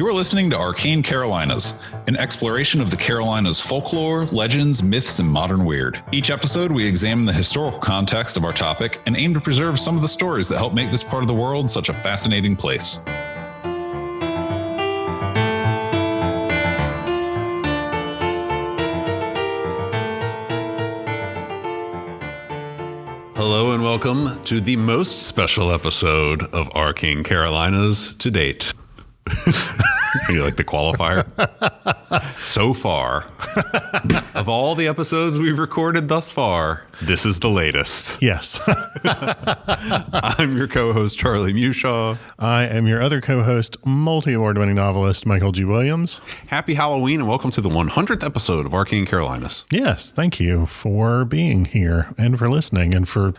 You're listening to Arcane Carolinas, an exploration of the Carolinas' folklore, legends, myths, and modern weird. Each episode, we examine the historical context of our topic and aim to preserve some of the stories that help make this part of the world such a fascinating place. Hello and welcome to the most special episode of Arcane Carolinas to date. You like the qualifier? So far, of all the episodes we've recorded thus far, this is the latest. Yes. I'm your co-host, Charlie Mushaw. I am your other co-host, multi-award-winning novelist, Michael G. Williams. Happy Halloween and welcome to the 100th episode of Arcane Carolinas. Yes, thank you for being here and for listening and for,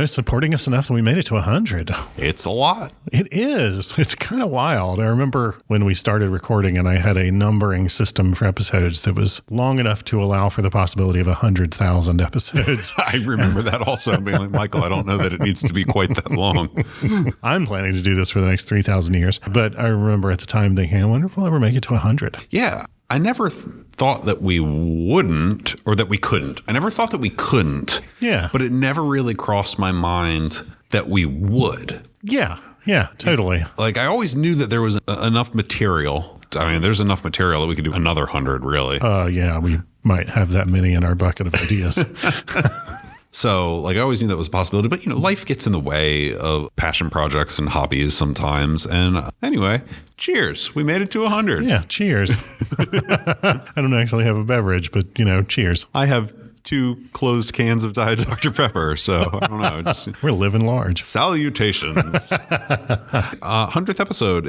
supporting us enough that we made it to 100. It's a lot. It is. It's kind of wild. I remember when we started recording and I had a numbering system for episodes that was long enough to allow for the possibility of 100,000 episodes. I remember that also. Being like, Michael, I don't know that it needs to be quite that long. I'm planning to do this for the next 3,000 years. But I remember at the time thinking, I wonder if we'll ever make it to 100. Yeah. I never thought that we wouldn't or that we couldn't. I never thought that we couldn't. Yeah. But it never really crossed my mind that we would. Yeah. Yeah, totally. Like, I always knew that there was enough material. I mean, there's enough material that we could do another 100, really. Yeah, we might have that many in our bucket of ideas. So, like, I always knew that was a possibility. But, life gets in the way of passion projects and hobbies sometimes. And anyway, cheers. We made it to 100. Yeah, cheers. I don't actually have a beverage, but, cheers. I have 2 closed cans of Diet Dr. Pepper. So, I don't know. We're living large. Salutations. 100th episode.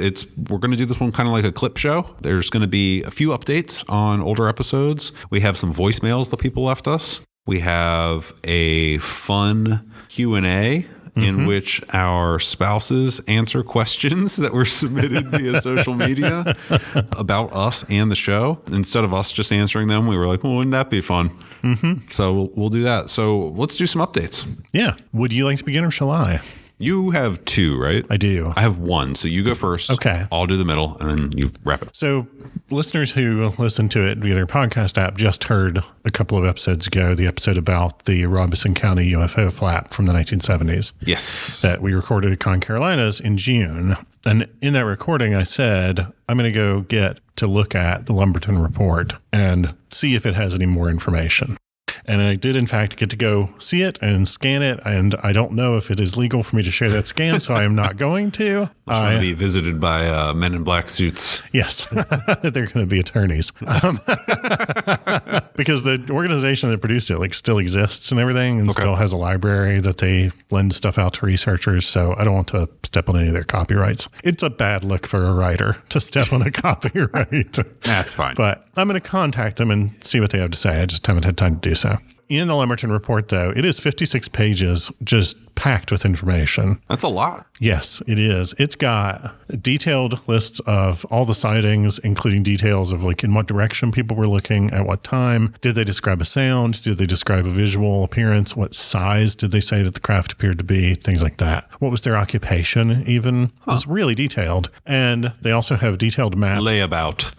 We're going to do this one kind of like a clip show. There's going to be a few updates on older episodes. We have some voicemails that people left us. We have a fun Q&A in which our spouses answer questions that were submitted via social media about us and the show. Instead of us just answering them, we were like, well, wouldn't that be fun? Mm-hmm. So we'll do that. So let's do some updates. Yeah. Would you like to begin or shall I? You have 2, right? I do. I have 1. So you go first. Okay. I'll do the middle and then you wrap it up. So listeners who listen to it via their podcast app just heard a couple of episodes ago, the episode about the Robeson County UFO flap from the 1970s. Yes. That we recorded at Con Carolinas in June. And in that recording, I said, I'm going to go get to look at the Lumberton report and see if it has any more information. And I did, in fact, get to go see it and scan it. And I don't know if it is legal for me to share that scan, so I am not going to. It's going to be visited by men in black suits. Yes, they're going to be attorneys. Because the organization that produced it still exists and everything and still has a library that they lend stuff out to researchers. So I don't want to step on any of their copyrights. It's a bad look for a writer to step on a copyright. That's fine. But I'm going to contact them and see what they have to say. I just haven't had time to do so. In the Lumberton report, though, it is 56 pages, just packed with information. That's a lot. Yes, it is. It's got detailed lists of all the sightings, including details of in what direction people were looking, at what time. Did they describe a sound? Did they describe a visual appearance? What size did they say that the craft appeared to be? Things like that. What was their occupation even? It was really detailed. And they also have detailed maps. Layabout.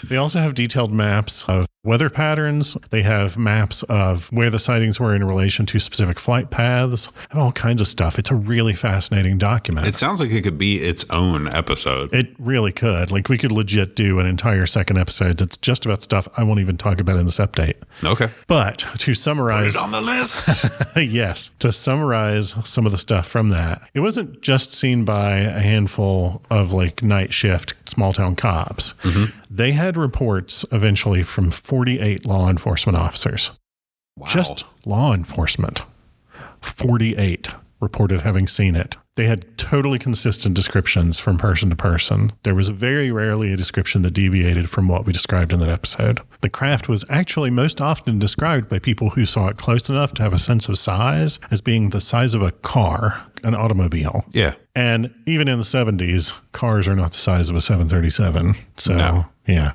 They also have detailed maps of weather patterns. They have maps of where the sightings were in relation to specific flight paths, all kinds of stuff. It's a really fascinating document. It sounds like it could be its own episode. It really could. We could legit do an entire second episode that's just about stuff I won't even talk about in this update. Okay. But to summarize... Put it on the list. Yes. To summarize some of the stuff from that, it wasn't just seen by a handful of night shift small town cops. Mm-hmm. They had reports eventually from 48 law enforcement officers. Wow. Just law enforcement. 48 reported having seen it. They had totally consistent descriptions from person to person. There was very rarely a description that deviated from what we described in that episode. The craft was actually most often described by people who saw it close enough to have a sense of size as being the size of a car, an automobile. Yeah. And even in the 70s, cars are not the size of a 737. So, no. Yeah.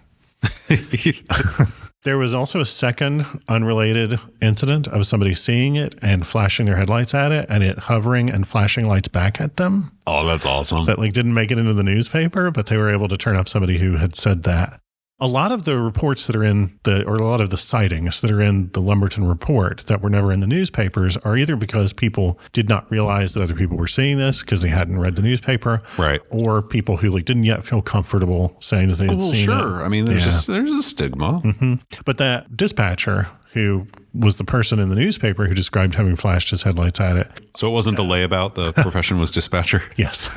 There was also a second unrelated incident of somebody seeing it and flashing their headlights at it and it hovering and flashing lights back at them. Oh, that's awesome. That like didn't make it into the newspaper, but they were able to turn up somebody who had said that. A lot of the reports that are or a lot of the sightings that are in the Lumberton report that were never in the newspapers are either because people did not realize that other people were seeing this because they hadn't read the newspaper, right? Or people who like didn't yet feel comfortable saying that they had seen it. Sure. I mean, there's a stigma. Mm-hmm. But that dispatcher who was the person in the newspaper who described having flashed his headlights at it. So it wasn't the layabout. The profession was dispatcher. Yes.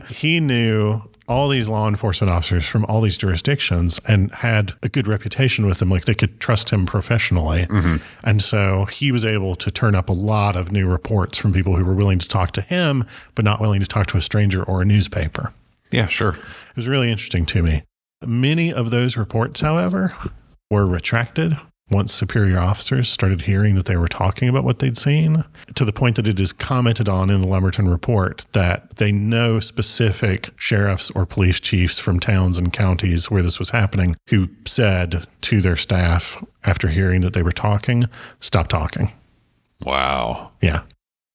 He knew all these law enforcement officers from all these jurisdictions and had a good reputation with them. Like they could trust him professionally. Mm-hmm. And so he was able to turn up a lot of new reports from people who were willing to talk to him, but not willing to talk to a stranger or a newspaper. Yeah, sure. It was really interesting to me. Many of those reports, however, were retracted once superior officers started hearing that they were talking about what they'd seen, to the point that it is commented on in the Lumberton report that they know specific sheriffs or police chiefs from towns and counties where this was happening who said to their staff after hearing that they were talking, stop talking. Wow. Yeah.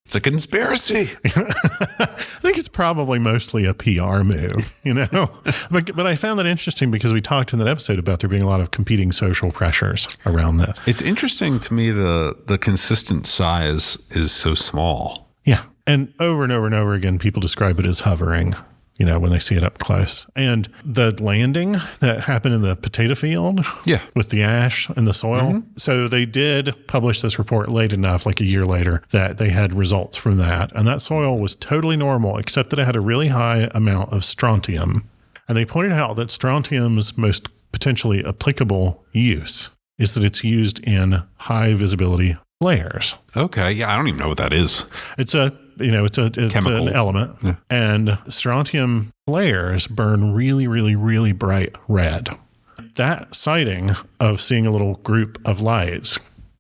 It's a conspiracy. I think it's probably mostly a PR move, you know? But I found that interesting because we talked in that episode about there being a lot of competing social pressures around this. It's interesting to me the consistent size is so small. Yeah. And over and over again, people describe it as hovering, you know, when they see it up close. And the landing that happened in the potato field with the ash and the soil. Mm-hmm. So they did publish this report late enough, like a year later, that they had results from that. And that soil was totally normal, except that it had a really high amount of strontium. And they pointed out that strontium's most potentially applicable use is that it's used in high visibility flares. Okay. Yeah. I don't even know what that is. It's an element. Yeah. And strontium flares burn really, really, really bright red. That sighting of seeing a little group of lights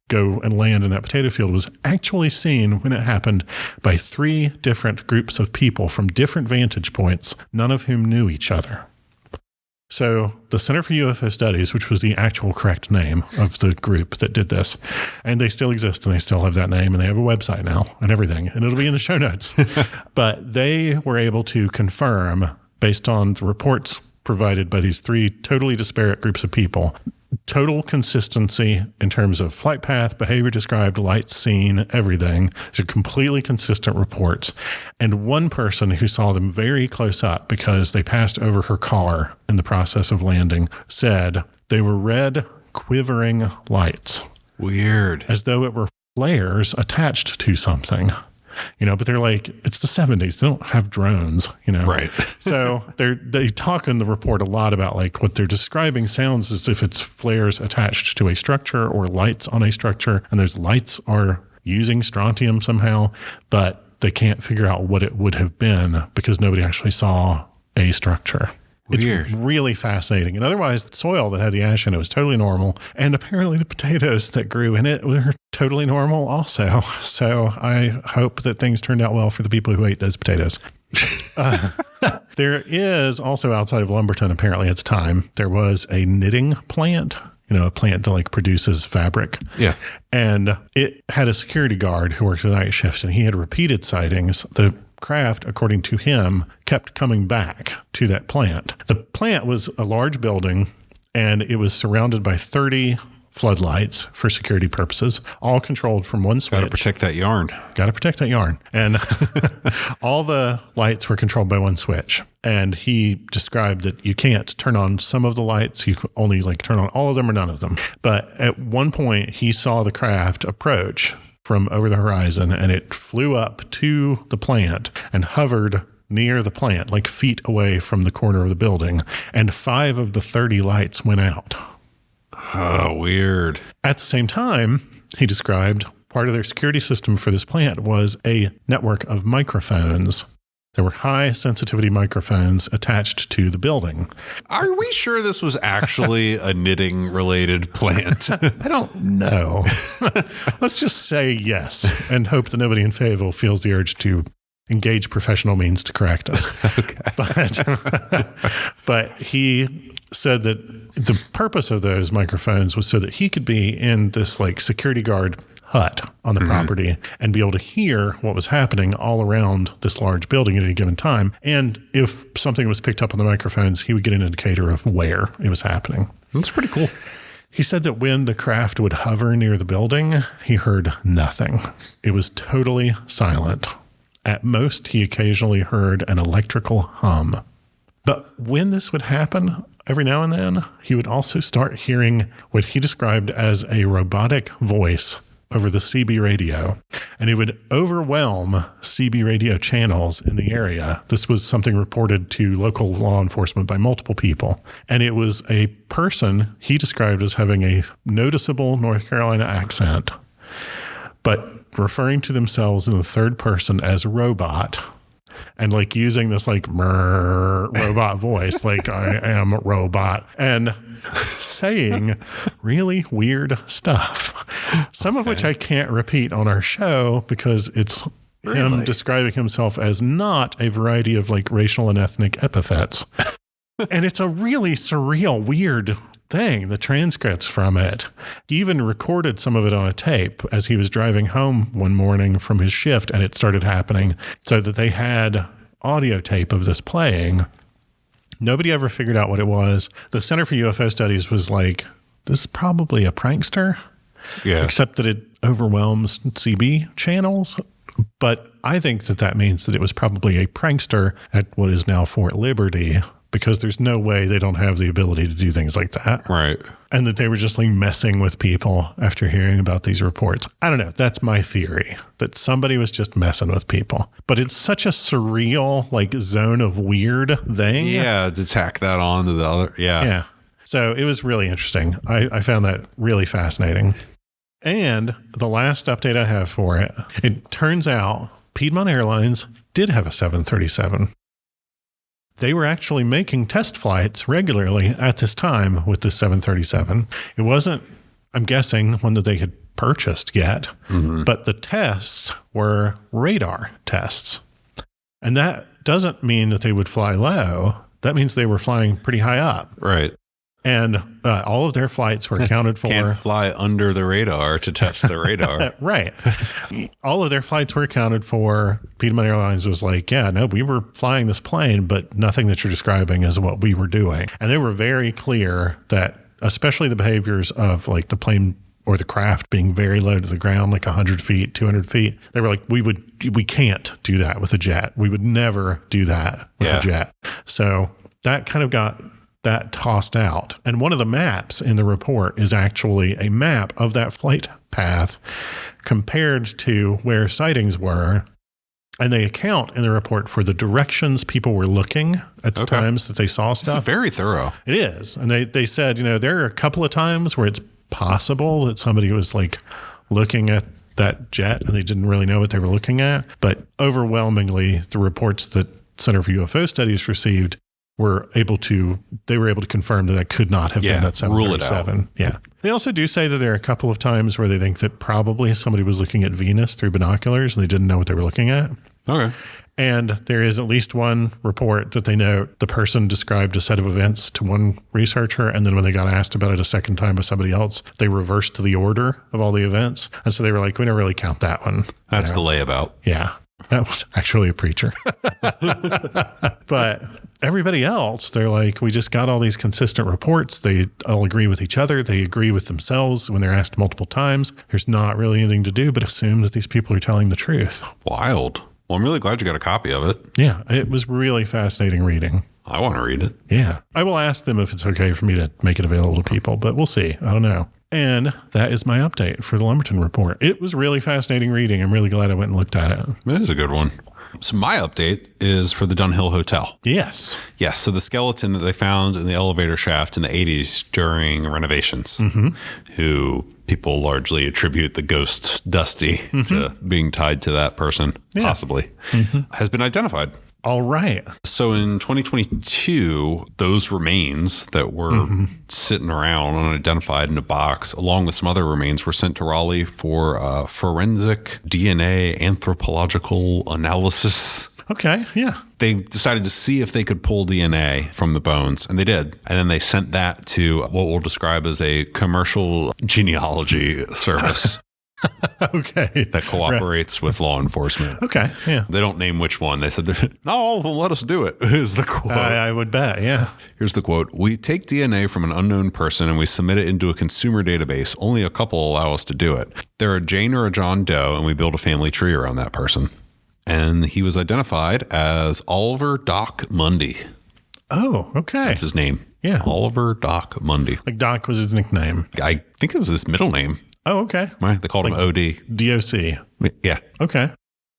go and land in that potato field was actually seen when it happened by 3 different groups of people from different vantage points, none of whom knew each other. So the Center for UFO Studies, which was the actual correct name of the group that did this, and they still exist and they still have that name and they have a website now and everything, and it'll be in the show notes. But they were able to confirm, based on the reports provided by these 3 totally disparate groups of people, total consistency in terms of flight path, behavior described, lights seen, everything. These are completely consistent reports. And one person who saw them very close up because they passed over her car in the process of landing said they were red, quivering lights. Weird. As though it were flares attached to something. You know, but they're like, it's the 70s. They don't have drones, you know? Right. So they talk in the report a lot about like what they're describing sounds as if it's flares attached to a structure or lights on a structure. And those lights are using strontium somehow, but they can't figure out what it would have been because nobody actually saw a structure. Weird. It's really fascinating. And otherwise, the soil that had the ash in it was totally normal. And apparently the potatoes that grew in it were totally normal also. So I hope that things turned out well for the people who ate those potatoes. There is also outside of Lumberton, apparently at the time, there was a knitting plant, you know, a plant that like produces fabric. Yeah. And it had a security guard who worked a night shift and he had repeated sightings. The craft, according to him, kept coming back to that plant. The plant was a large building and it was surrounded by 30 floodlights for security purposes, all controlled from one switch. Got to protect that yarn. Got to protect that yarn. And all the lights were controlled by one switch. And he described that you can't turn on some of the lights. You can only like turn on all of them or none of them. But at one point he saw the craft approach from over the horizon and it flew up to the plant and hovered near the plant, like feet away from the corner of the building. And 5 of the 30 lights went out. Oh, weird. At the same time, he described part of their security system for this plant was a network of microphones. There were high sensitivity microphones attached to the building. Are we sure this was actually a knitting related plant? I don't know. Let's just say yes and hope that nobody in Fayetteville feels the urge to engage professional means to correct us. Okay. But he said that the purpose of those microphones was so that he could be in this like security guard hut on the property and be able to hear what was happening all around this large building at any given time. And if something was picked up on the microphones, he would get an indicator of where it was happening. That's pretty cool. He said that when the craft would hover near the building, he heard nothing. It was totally silent. At most, he occasionally heard an electrical hum. But when this would happen, every now and then, he would also start hearing what he described as a robotic voice over the CB radio, and it would overwhelm CB radio channels in the area. This was something reported to local law enforcement by multiple people. And it was a person he described as having a noticeable North Carolina accent, but referring to themselves in the third person as robot, and like using this like robot voice, like I am a robot, and saying really weird stuff, some of which I can't repeat on our show because it's him describing himself as not a variety of like racial and ethnic epithets. And it's a really surreal, weird thing, the transcripts from it. He even recorded some of it on a tape as he was driving home one morning from his shift, and it started happening so that they had audio tape of this playing. Nobody ever figured out what it was. The Center for UFO Studies was like, this is probably a prankster, except that it overwhelms CB channels. But I think that that means that it was probably a prankster at what is now Fort Liberty, because there's no way they don't have the ability to do things like that. Right. And that they were just like messing with people after hearing about these reports. I don't know. That's my theory, that somebody was just messing with people. But it's such a surreal, like, zone of weird thing. Yeah, to tack that on to the other. Yeah. Yeah. So it was really interesting. I found that really fascinating. And the last update I have for it, it turns out Piedmont Airlines did have a 737. They were actually making test flights regularly at this time with the 737. It wasn't, I'm guessing, one that they had purchased yet, but the tests were radar tests. And that doesn't mean that they would fly low. That means they were flying pretty high up. Right. And all of their flights were accounted for. Can't fly under the radar to test the radar. Right. All of their flights were accounted for. Piedmont Airlines was like, yeah, no, we were flying this plane, but nothing that you're describing is what we were doing. And they were very clear that, especially the behaviors of like the plane or the craft being very low to the ground, like 100 feet, 200 feet. They were like, we can't do that with a jet. We would never do that with a jet. So that kind of got that tossed out. And one of the maps in the report is actually a map of that flight path compared to where sightings were. And they account in the report for the directions people were looking at the times that they saw stuff. It's very thorough. It is. And they said, you know, there are a couple of times where it's possible that somebody was like looking at that jet and they didn't really know what they were looking at. But overwhelmingly, the reports that Center for UFO Studies received were able to confirm that could not have been that 737. Rule it out. Yeah. They also do say that there are a couple of times where they think that probably somebody was looking at Venus through binoculars and they didn't know what they were looking at. Okay. And there is at least one report that they note the person described a set of events to one researcher, and then when they got asked about it a second time by somebody else, they reversed the order of all the events. And so they were like, we don't really count that one. That's the layabout. Yeah. That was actually a preacher. But everybody else, they're like, we just got all these consistent reports. They all agree with each other. They agree with themselves when they're asked multiple times. There's not really anything to do but assume that these people are telling the truth. Wild. Well, I'm really glad you got a copy of it. Yeah, it was really fascinating reading. I want to read it. Yeah. I will ask them if it's okay for me to make it available to people, but we'll see. I don't know. And that is my update for the Lumberton Report. It was really fascinating reading. I'm really glad I went and looked at it. That is a good one. So my update is for the Dunhill Hotel. Yes. Yes. So the skeleton that they found in the elevator shaft in the 80s during renovations, who people largely attribute the ghost Dusty to being tied to that person, possibly, has been identified. All right. So in 2022, those remains that were sitting around unidentified in a box, along with some other remains, were sent to Raleigh for forensic DNA anthropological analysis. Okay. Yeah. They decided to see if they could pull DNA from the bones, and they did. And then they sent that to what we'll describe as a commercial genealogy service. Okay. That cooperates with law enforcement. Okay. Yeah. They don't name which one. They said, not all of them let us do it, is the quote. I would bet. Yeah. Here's the quote. We take DNA from an unknown person and we submit it into a consumer database. Only a couple allow us to do it. They're a Jane or a John Doe, and we build a family tree around that person. And he was identified as Oliver Doc Mundy. Oh, okay. That's his name. Yeah. Oliver Doc Mundy. Like Doc was his nickname. I think it was his middle name. Oh, okay. Right? They called him OD. DOC. Yeah. Okay.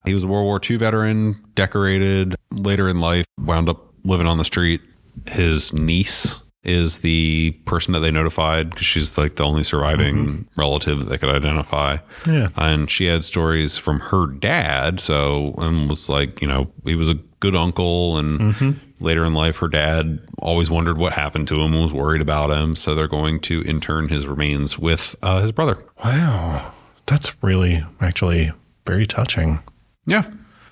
He was a World War II veteran, decorated. Later in life, wound up living on the street. His niece is the person that they notified because she's like the only surviving relative that they could identify. Yeah. And she had stories from her dad. So, and was like, he was a good uncle. And later in life, her dad always wondered what happened to him and was worried about him. So they're going to intern his remains with his brother. Wow. That's really actually very touching. Yeah.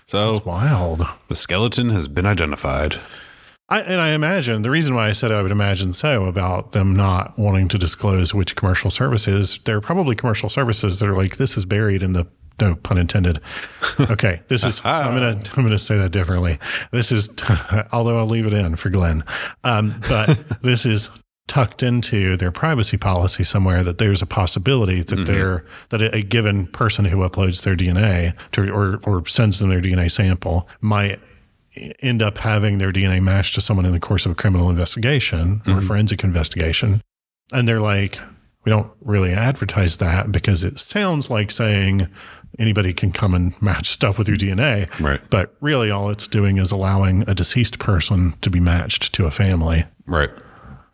So That's wild. the skeleton has been identified. I imagine the reason why I said I would imagine so about them not wanting to disclose which commercial service is, there are probably commercial services that are like, this is buried in the, no pun intended. Okay. This is, I'm going to say that differently. This is, although I'll leave it in for Glenn. But this is tucked into their privacy policy somewhere, that there's a possibility that that a given person who uploads their DNA or sends them their DNA sample might end up having their DNA matched to someone in the course of a criminal investigation or forensic investigation. And they're like, we don't really advertise that because it sounds like saying anybody can come and match stuff with your DNA. Right. But really all it's doing is allowing a deceased person to be matched to a family. Right.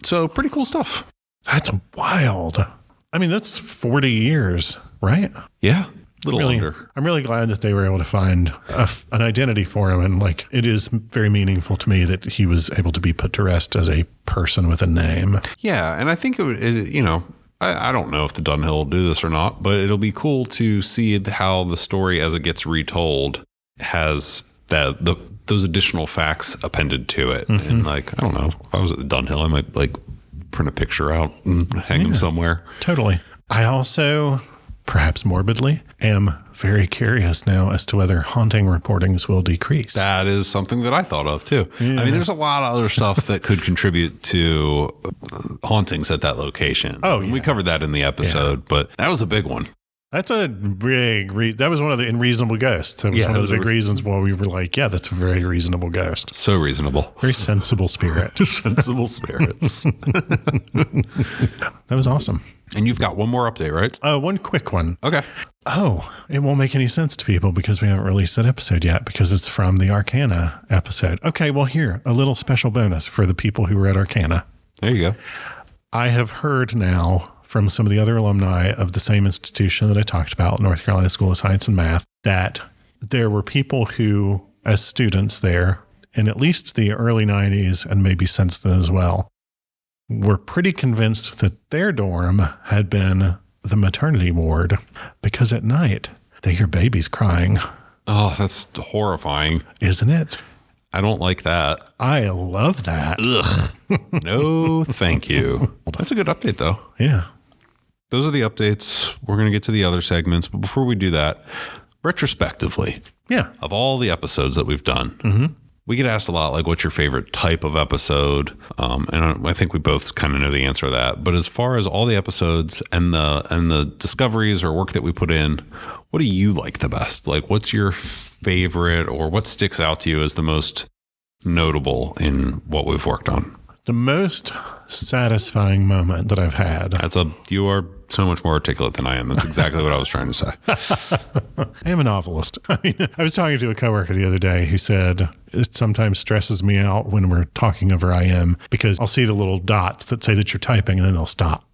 So pretty cool stuff. That's wild. I mean, that's 40 years, right? Yeah. A little longer. I'm really glad that they were able to find an identity for him. And like, it is very meaningful to me that he was able to be put to rest as a person with a name. Yeah. And I think I don't know if the Dunhill will do this or not, but it'll be cool to see how the story as it gets retold has those additional facts appended to it. And like, I don't know, if I was at the Dunhill, I might like print a picture out and hang them somewhere. Totally. I also, perhaps morbidly, am very curious now as to whether haunting reportings will decrease. That is something that I thought of too. Yeah. I mean, there's a lot of other stuff that could contribute to hauntings at that location. Oh, yeah. We covered that in the episode, but that was a big one. That's a big that was one of the unreasonable ghosts. That was one of the big reasons why we were like, yeah, that's a very reasonable ghost. So reasonable. Very sensible spirit. Sensible spirits. That was awesome. And you've got one more update, right? One quick one. Okay. Oh, it won't make any sense to people because we haven't released that episode yet because it's from the Arcana episode. Okay, well, here, a little special bonus for the people who were at Arcana. There you go. I have heard now from some of the other alumni of the same institution that I talked about, North Carolina School of Science and Math, that there were people who, as students there, in at least the early 90s and maybe since then as well, were pretty convinced that their dorm had been the maternity ward because at night they hear babies crying. Oh, that's horrifying. Isn't it? I don't like that. I love that. Ugh. No, thank you. Well, that's a good update, though. Yeah. Those are the updates. We're going to get to the other segments. But before we do that, retrospectively, of all the episodes that we've done, we get asked a lot, like, what's your favorite type of episode? And I think we both kind of know the answer to that. But as far as all the episodes and the discoveries or work that we put in, what do you like the best? Like, what's your favorite, or what sticks out to you as the most notable in what we've worked on? The most satisfying moment that I've had. You are so much more articulate than I am. That's exactly what I was trying to say. I am a novelist. I mean, I was talking to a coworker the other day who said it sometimes stresses me out when we're talking over IM because I'll see the little dots that say that you're typing and then they'll stop.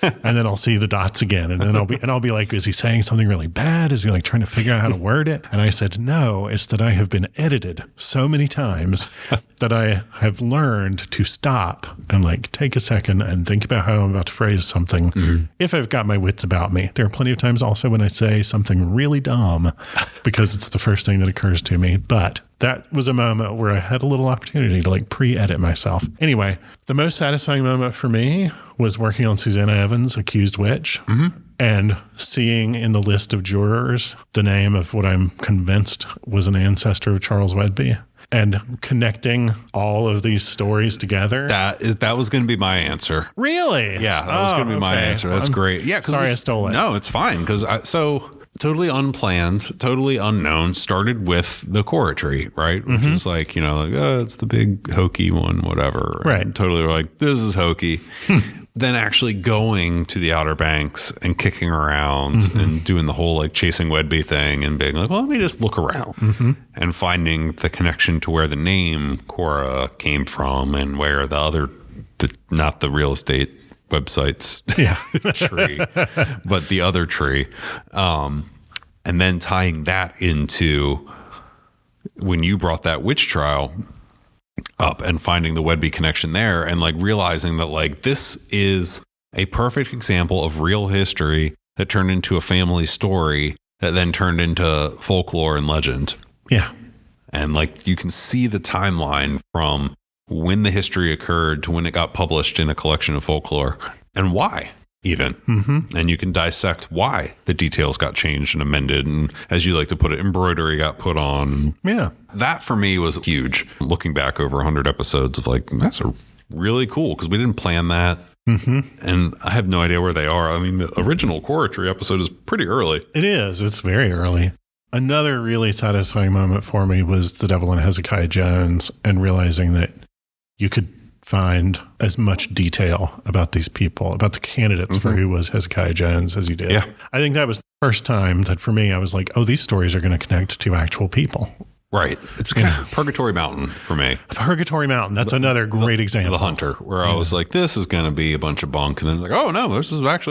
And then I'll see the dots again. And then I'll be like, is he saying something really bad? Is he like trying to figure out how to word it? And I said, no, it's that I have been edited so many times that I have learned to stop and like take a second and think about how I'm about to phrase something. If I've got my wits about me. There are plenty of times also when I say something really dumb because it's the first thing that occurs to me. But that was a moment where I had a little opportunity to like pre-edit myself. Anyway, the most satisfying moment for me was working on Susanna Evans' Accused Witch and seeing in the list of jurors the name of what I'm convinced was an ancestor of Charles Wedby and connecting all of these stories together. That was going to be my answer. Really? Yeah, that was going to be my answer. That's great. Yeah, sorry I stole it. No, it's fine because totally unplanned, totally unknown, started with the Choratry, right? Which is like, like, oh, it's the big hokey one, whatever. Right. And totally like, this is hokey. Then actually going to the Outer Banks and kicking around and doing the whole like chasing Wedby thing and being like, well, let me just look around and finding the connection to where the name Cora came from and where not the real estate websites tree, but the other tree. And then tying that into when you brought that witch trial up and finding the Wedby connection there and like realizing that like this is a perfect example of real history that turned into a family story that then turned into folklore and legend. Yeah. And like you can see the timeline from when the history occurred to when it got published in a collection of folklore and why even. And you can dissect why the details got changed and amended. And as you like to put it, embroidery got put on. Yeah. That for me was huge. Looking back over 100 episodes of like, that's really cool because we didn't plan that. And I have no idea where they are. I mean, the original Choratry episode is pretty early. It is. It's very early. Another really satisfying moment for me was The Devil and Hezekiah Jones and realizing that you could find as much detail about these people, about the candidates for who was Hezekiah Jones as you did. Yeah. I think that was the first time that for me, I was like, oh, these stories are going to connect to actual people. Right. It's kind of Purgatory Mountain for me. Purgatory Mountain. That's another great example. The Hunter, where I was like, this is going to be a bunch of bunk. And then like, oh, no, there's a lot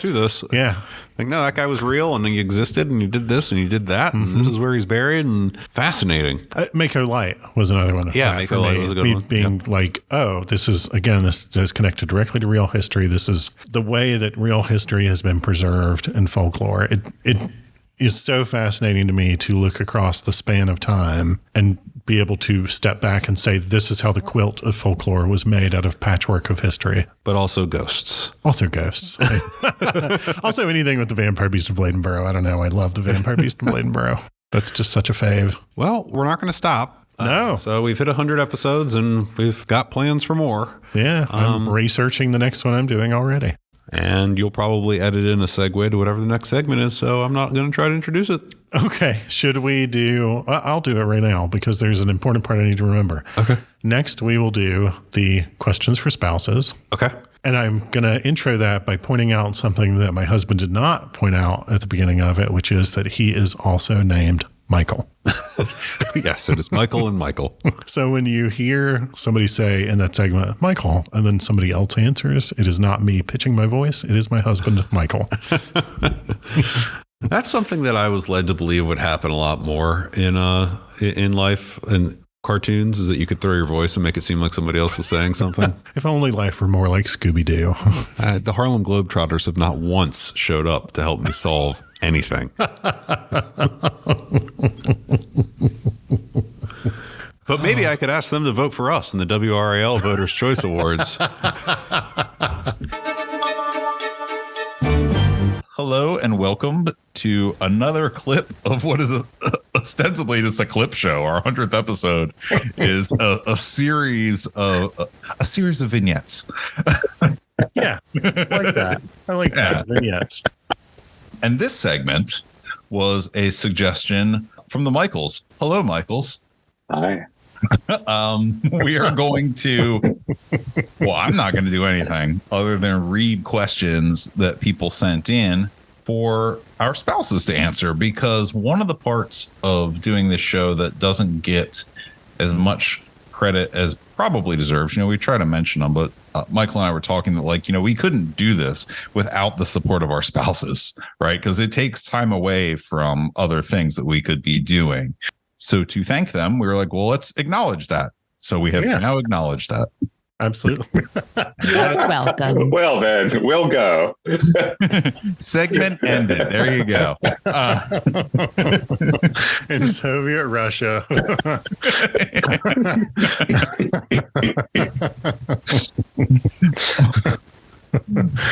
to this. Yeah. Like, no, that guy was real and he existed and he did this and he did that. And this is where he's buried and fascinating. Mako Light was another one. Yeah, Mako Light was a good one. Being like, oh, this is connected directly to real history. This is the way that real history has been preserved in folklore. It is so fascinating to me to look across the span of time and be able to step back and say, this is how the quilt of folklore was made out of patchwork of history. But also ghosts. Also ghosts. Also anything with the Vampire Beast of Bladenborough. I don't know. I love the Vampire Beast of Bladenborough. That's just such a fave. Well, we're not going to stop. No. So we've hit 100 episodes and we've got plans for more. Yeah. I'm researching the next one I'm doing already. And you'll probably edit in a segue to whatever the next segment is, so I'm not going to try to introduce it. Okay. Should we do... I'll do it right now because there's an important part I need to remember. Okay. Next, we will do the questions for spouses. Okay. And I'm going to intro that by pointing out something that my husband did not point out at the beginning of it, which is that he is also named Michael. Yes, it is Michael and Michael. So when you hear somebody say in that segment, Michael, and then somebody else answers, it is not me pitching my voice. It is my husband, Michael. That's something that I was led to believe would happen a lot more in life and cartoons, is that you could throw your voice and make it seem like somebody else was saying something. If only life were more like Scooby-Doo. The Harlem Globetrotters have not once showed up to help me solve anything. But maybe I could ask them to vote for us in the WRAL Voters' Choice Awards. Hello and welcome to another clip of what is ostensibly just a clip show. Our 100th episode is a series of vignettes. Yeah, I like that. I like that. Vignettes. And this segment was a suggestion from the Michaels. Hello, Michaels. Hi. We are going to, well, I'm not going to do anything other than read questions that people sent in for our spouses to answer, because one of the parts of doing this show that doesn't get as much credit as probably deserves. We try to mention them, but Michael and I were talking that, like, we couldn't do this without the support of our spouses, right? Because it takes time away from other things that we could be doing. So to thank them, we were like, well, let's acknowledge that. So we have now acknowledged that. Absolutely. Welcome. Well, then we'll go. Segment ended. There you go. In Soviet Russia.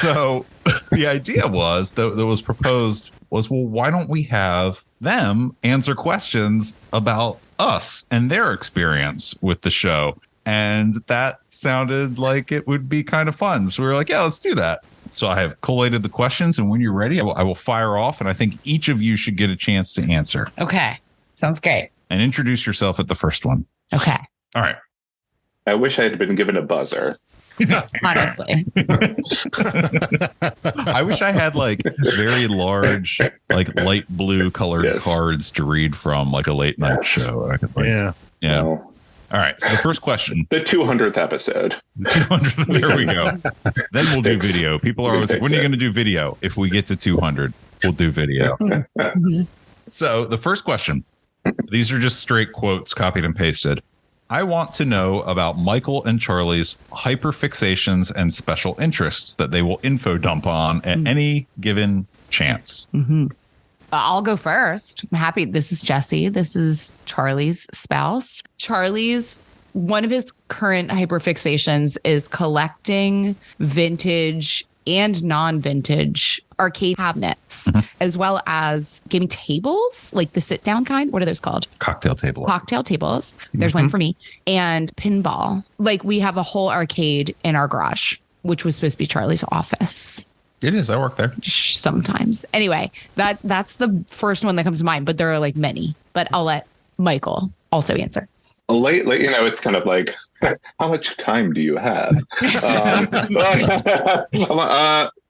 So the idea that was proposed was, well, why don't we have them answer questions about us and their experience with the show? And that sounded like it would be kind of fun. So we were like, yeah, let's do that. So I have collated the questions, and when you're ready, I will fire off, and I think each of you should get a chance to answer. Okay. Sounds great. And introduce yourself at the first one. Okay. All right. I wish I had been given a buzzer. Honestly. I wish I had like very large, like light blue colored cards to read from, like a late night show. I could, like, Yeah. Well, all right. So the first question. the 200th episode. There we go. Then we'll do video. People are always like, when are you going to do video? If we get to 200, we'll do video. So the first question. These are just straight quotes copied and pasted. I want to know about Michael and Charlie's hyperfixations and special interests that they will info dump on at any given chance. Mm-hmm. I'll go first. I'm happy. This is Jesse. This is Charlie's spouse. Charlie's, one of his current hyperfixations is collecting vintage and non-vintage arcade cabinets, as well as gaming tables, like the sit-down kind. What are those called? Cocktail table. Cocktail tables. There's one for me. And pinball. Like, we have a whole arcade in our garage, which was supposed to be Charlie's office. It is. I work there. Sometimes. Anyway, that's the first one that comes to mind, but there are like many. But I'll let Michael also answer. Lately, it's kind of like, how much time do you have?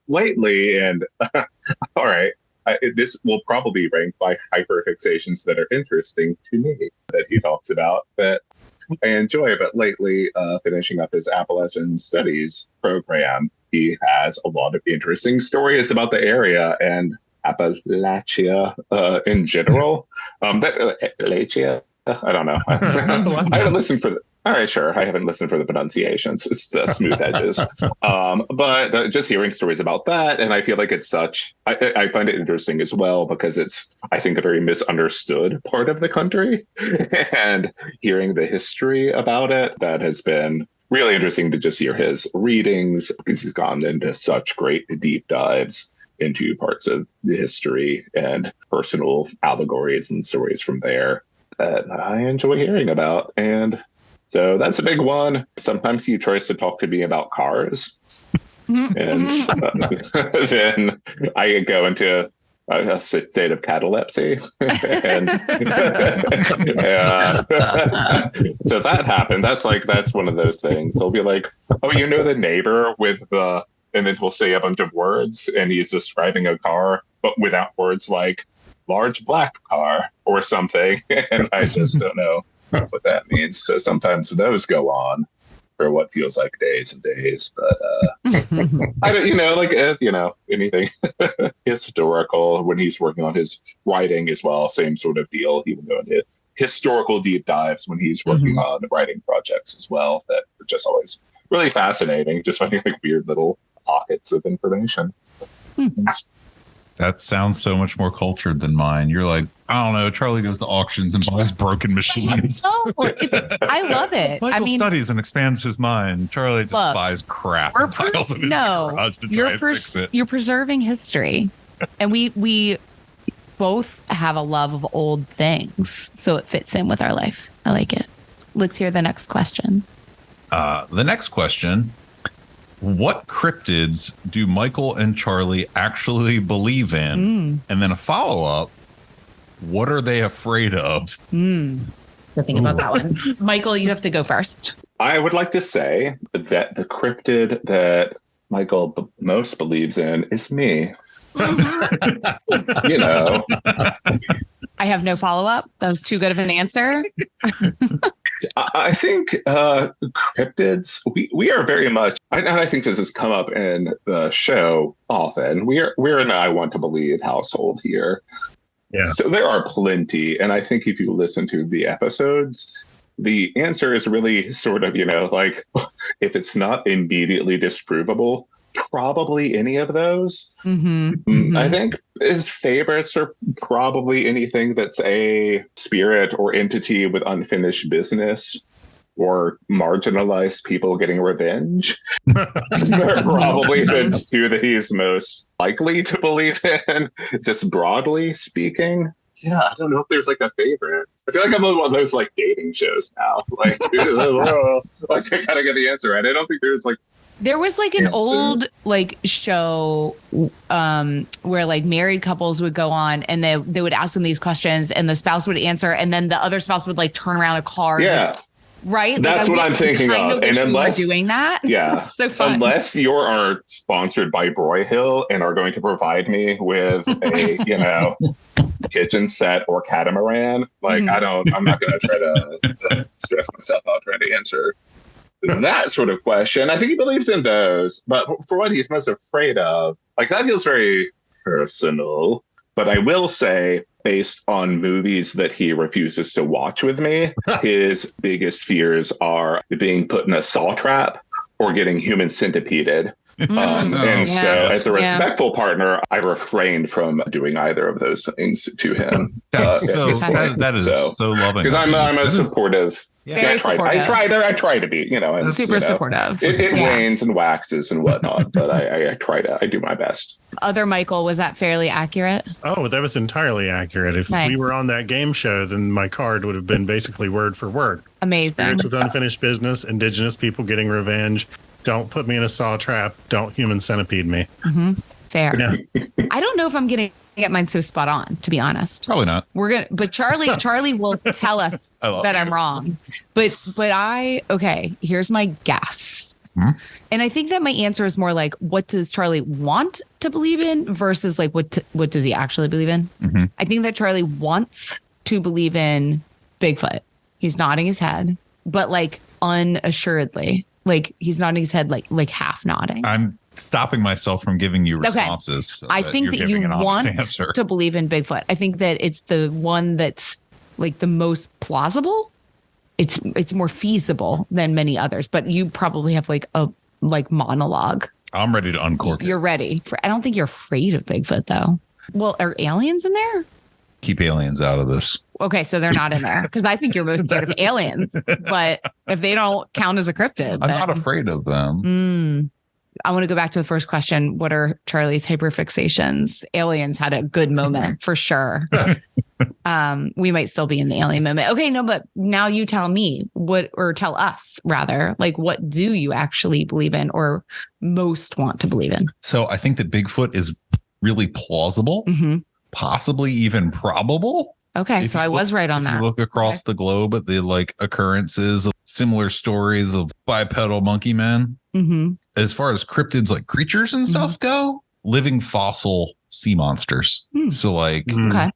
Lately, and all right, this will probably rank by hyperfixations that are interesting to me that he talks about that I enjoy. But lately, finishing up his Appalachian Studies program, he has a lot of interesting stories about the area and Appalachia in general. Appalachia, I don't know. I haven't listened for the. All right, sure. I haven't listened for the pronunciations. It's the smooth edges. But just hearing stories about that, and I feel like it's such. I find it interesting as well because it's, I think, a very misunderstood part of the country, and hearing the history about it, that has been really interesting to just hear his readings, because he's gone into such great deep dives into parts of the history and personal allegories and stories from there that I enjoy hearing about. And so that's a big one. Sometimes he tries to talk to me about cars. And then I go into a state of catalepsy. And so that happened. That's one of those things. They'll be like, oh, the neighbor with the, and then he'll say a bunch of words and he's describing a car, but without words like large black car or something. And I just don't know what that means. So sometimes those go on for what feels like days and days, but I don't, anything historical. When he's working on his writing as well, same sort of deal. He will go into historical deep dives when he's working on writing projects as well. That are just always really fascinating. Just finding like weird little pockets of information. That sounds so much more cultured than mine. You're like, I don't know, Charlie goes to auctions and buys broken machines. I love it. Michael studies and expands his mind. Charlie just buys crap and piles it in the garage to try and fix it. You're preserving history. And we both have a love of old things, so it fits in with our life. I like it. Let's hear the next question. The next question. What cryptids do Michael and Charlie actually believe in? And then a follow-up, what are they afraid of? Good thing about that one. Michael, you have to go first. I would like to say that the cryptid that Michael most believes in is me. I have no follow-up. That was too good of an answer. I think cryptids, we are very much, and I think this has come up in the show often. We're an I want to believe household here. Yeah. So there are plenty. And I think if you listen to the episodes, the answer is really sort of, like if it's not immediately disprovable, probably any of those. I think his favorites are probably anything that's a spirit or entity with unfinished business or marginalized people getting revenge. They're probably the two that he's most likely to believe in, just broadly speaking. Yeah, I don't know if there's like a favorite. I feel like I'm on one of those like dating shows now. Like, like I gotta get the answer right. I don't think there's like. There was like an old like show where like married couples would go on and they would ask them these questions and the spouse would answer and then the other spouse would like turn around a card. Yeah. Right? That's what I'm thinking of. And unless we were doing that, yeah, so fun. Unless you are sponsored by Broyhill and are going to provide me with a, kitchen set or catamaran, like I'm not going to try to stress myself out trying to answer that sort of question. I think he believes in those, but for what he's most afraid of, like that feels very personal. But I will say, based on movies that he refuses to watch with me, his biggest fears are being put in a saw trap or getting human centipeded. So as a respectful partner, I refrained from doing either of those things to him. That's that is so loving. Because I'm a supportive. Yeah, I try to be, super supportive. It wanes and waxes and whatnot, but I do my best. Other Michael, was that fairly accurate? Oh, that was entirely accurate. If we were on that game show, then my card would have been basically word for word. Amazing. Spirits with unfinished business, indigenous people getting revenge. Don't put me in a saw trap. Don't human centipede me. Fair. Yeah. I don't know if I'm going to get mine so spot on, to be honest. Probably not. But Charlie will tell us that I'm wrong. But here's my guess. And I think that my answer is more like, what does Charlie want to believe in versus like, what does he actually believe in? I think that Charlie wants to believe in Bigfoot. He's nodding his head, but like unassuredly, like he's nodding his head, like half nodding. I'm stopping myself from giving you responses. So I think that you want to believe in Bigfoot. I think that it's the one that's like the most plausible. It's more feasible than many others, but you probably have like a monologue. I'm ready to uncork it. You're ready. I don't think you're afraid of Bigfoot though. Well, are aliens in there? Keep aliens out of this. Okay, so they're not in there because I think you're most scared of aliens. But if they don't count as a cryptid, I'm not afraid of them. I want to go back to the first question. What are Charlie's hyperfixations? Aliens had a good moment for sure. We might still be in the alien moment. Okay, no, but now you tell me or tell us rather, like, what do you actually believe in or most want to believe in? So I think that Bigfoot is really plausible, possibly even probable. Okay, so I was right on that. If you look across the globe at the like occurrences of similar stories of bipedal monkey men. As far as cryptids like creatures and stuff go, living fossil sea monsters. So like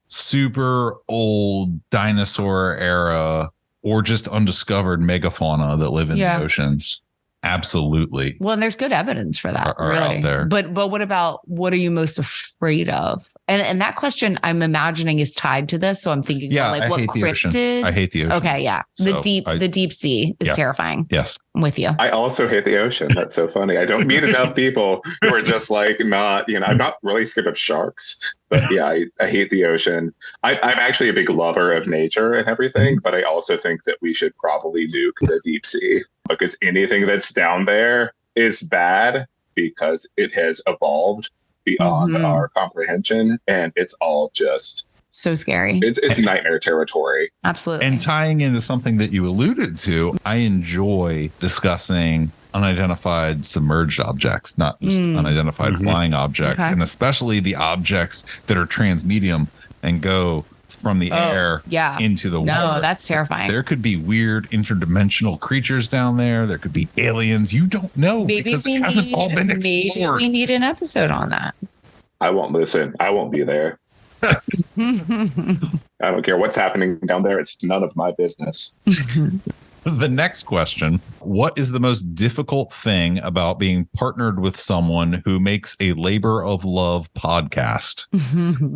super old dinosaur era or just undiscovered megafauna that live in the oceans. Absolutely. Well, and there's good evidence for that. Are out there. But what are you most afraid of? And that question I'm imagining is tied to this. So I'm thinking, like, what cryptid? I hate the ocean. Okay, yeah. The deep sea is terrifying. Yes. I'm with you. I also hate the ocean. That's so funny. I don't meet enough people who are just like not, I'm not really scared of sharks, but yeah, I hate the ocean. I'm actually a big lover of nature and everything, but I also think that we should probably nuke the deep sea because anything that's down there is bad because it has evolved beyond our comprehension, and it's all just so scary. It's nightmare territory. Absolutely. And tying into something that you alluded to, I enjoy discussing unidentified submerged objects, not just unidentified flying objects, and especially the objects that are transmedium and go from the air into the water. No, that's terrifying. There could be weird interdimensional creatures down there. There could be aliens. You don't know because it hasn't all been explored. Maybe we need an episode on that. I won't listen. I won't be there. I don't care what's happening down there. It's none of my business. The next question, what is the most difficult thing about being partnered with someone who makes a labor of love podcast?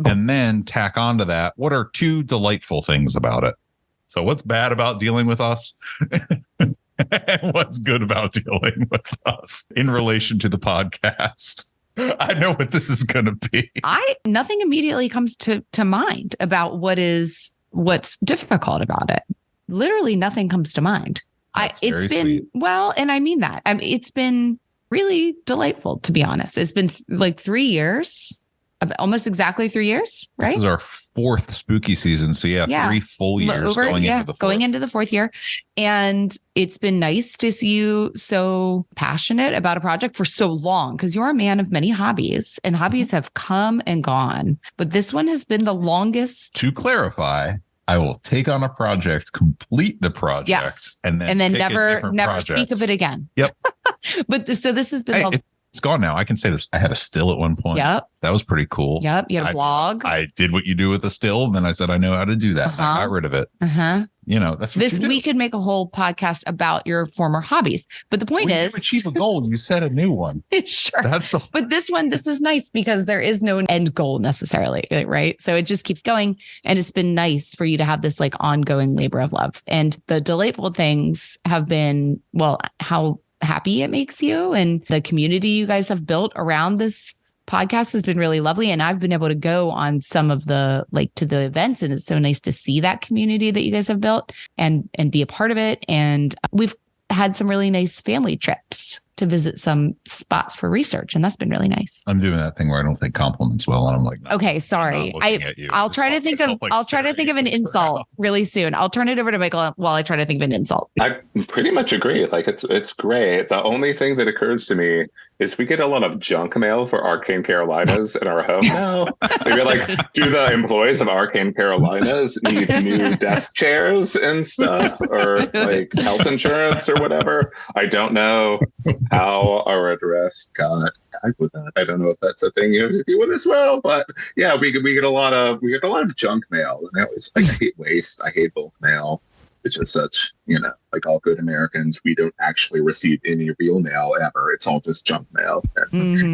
And then tack onto that, what are two delightful things about it? So what's bad about dealing with us? And what's good about dealing with us in relation to the podcast? I know what this is going to be. Nothing immediately comes to mind about what's difficult about it. Literally nothing comes to mind. It's been sweet. Well, and I mean that. It's been really delightful, to be honest. It's been like 3 years, almost exactly 3 years, right? This is our fourth spooky season. So yeah. 3 full years going into the fourth year. And it's been nice to see you so passionate about a project for so long, because you're a man of many hobbies, and hobbies have come and gone. But this one has been the longest. To clarify, I will take on a project, complete the project, yes, and then never project. Speak of it again. Yep. So this has been it's gone now. I can say this. I had a still at one point. Yep. That was pretty cool. Yep. You had a blog. I did what you do with a still. And then I said, I know how to do that. I got rid of it. That's what we could make a whole podcast about your former hobbies. But the point is, you achieve a goal, you set a new one. Sure. But this is nice because there is no end goal necessarily. Right. So it just keeps going. And it's been nice for you to have this like ongoing labor of love. And the delightful things have been, well, how happy it makes you, and the community you guys have built around this podcast has been really lovely. And I've been able to go on some of the to the events, and it's so nice to see that community that you guys have built and be a part of it. And we've had some really nice family trips to visit some spots for research, and that's been really nice. I'm doing that thing where I don't take compliments well, and I'm like, no, okay, sorry. I'll try to think of an insult really soon. I'll turn it over to Michael while I try to think of an insult. I pretty much agree. Like it's great. The only thing that occurs to me is we get a lot of junk mail for Arcane Carolinas in our home now. They're like, do the employees of Arcane Carolinas need new desk chairs and stuff, or like health insurance or whatever? I don't know how our address got tagged with that. I don't know if that's a thing you have to deal with as well, but yeah, we get a lot of junk mail, and I hate waste. I hate bulk mail. It's just such, like all good Americans, we don't actually receive any real mail ever. It's all just junk mail.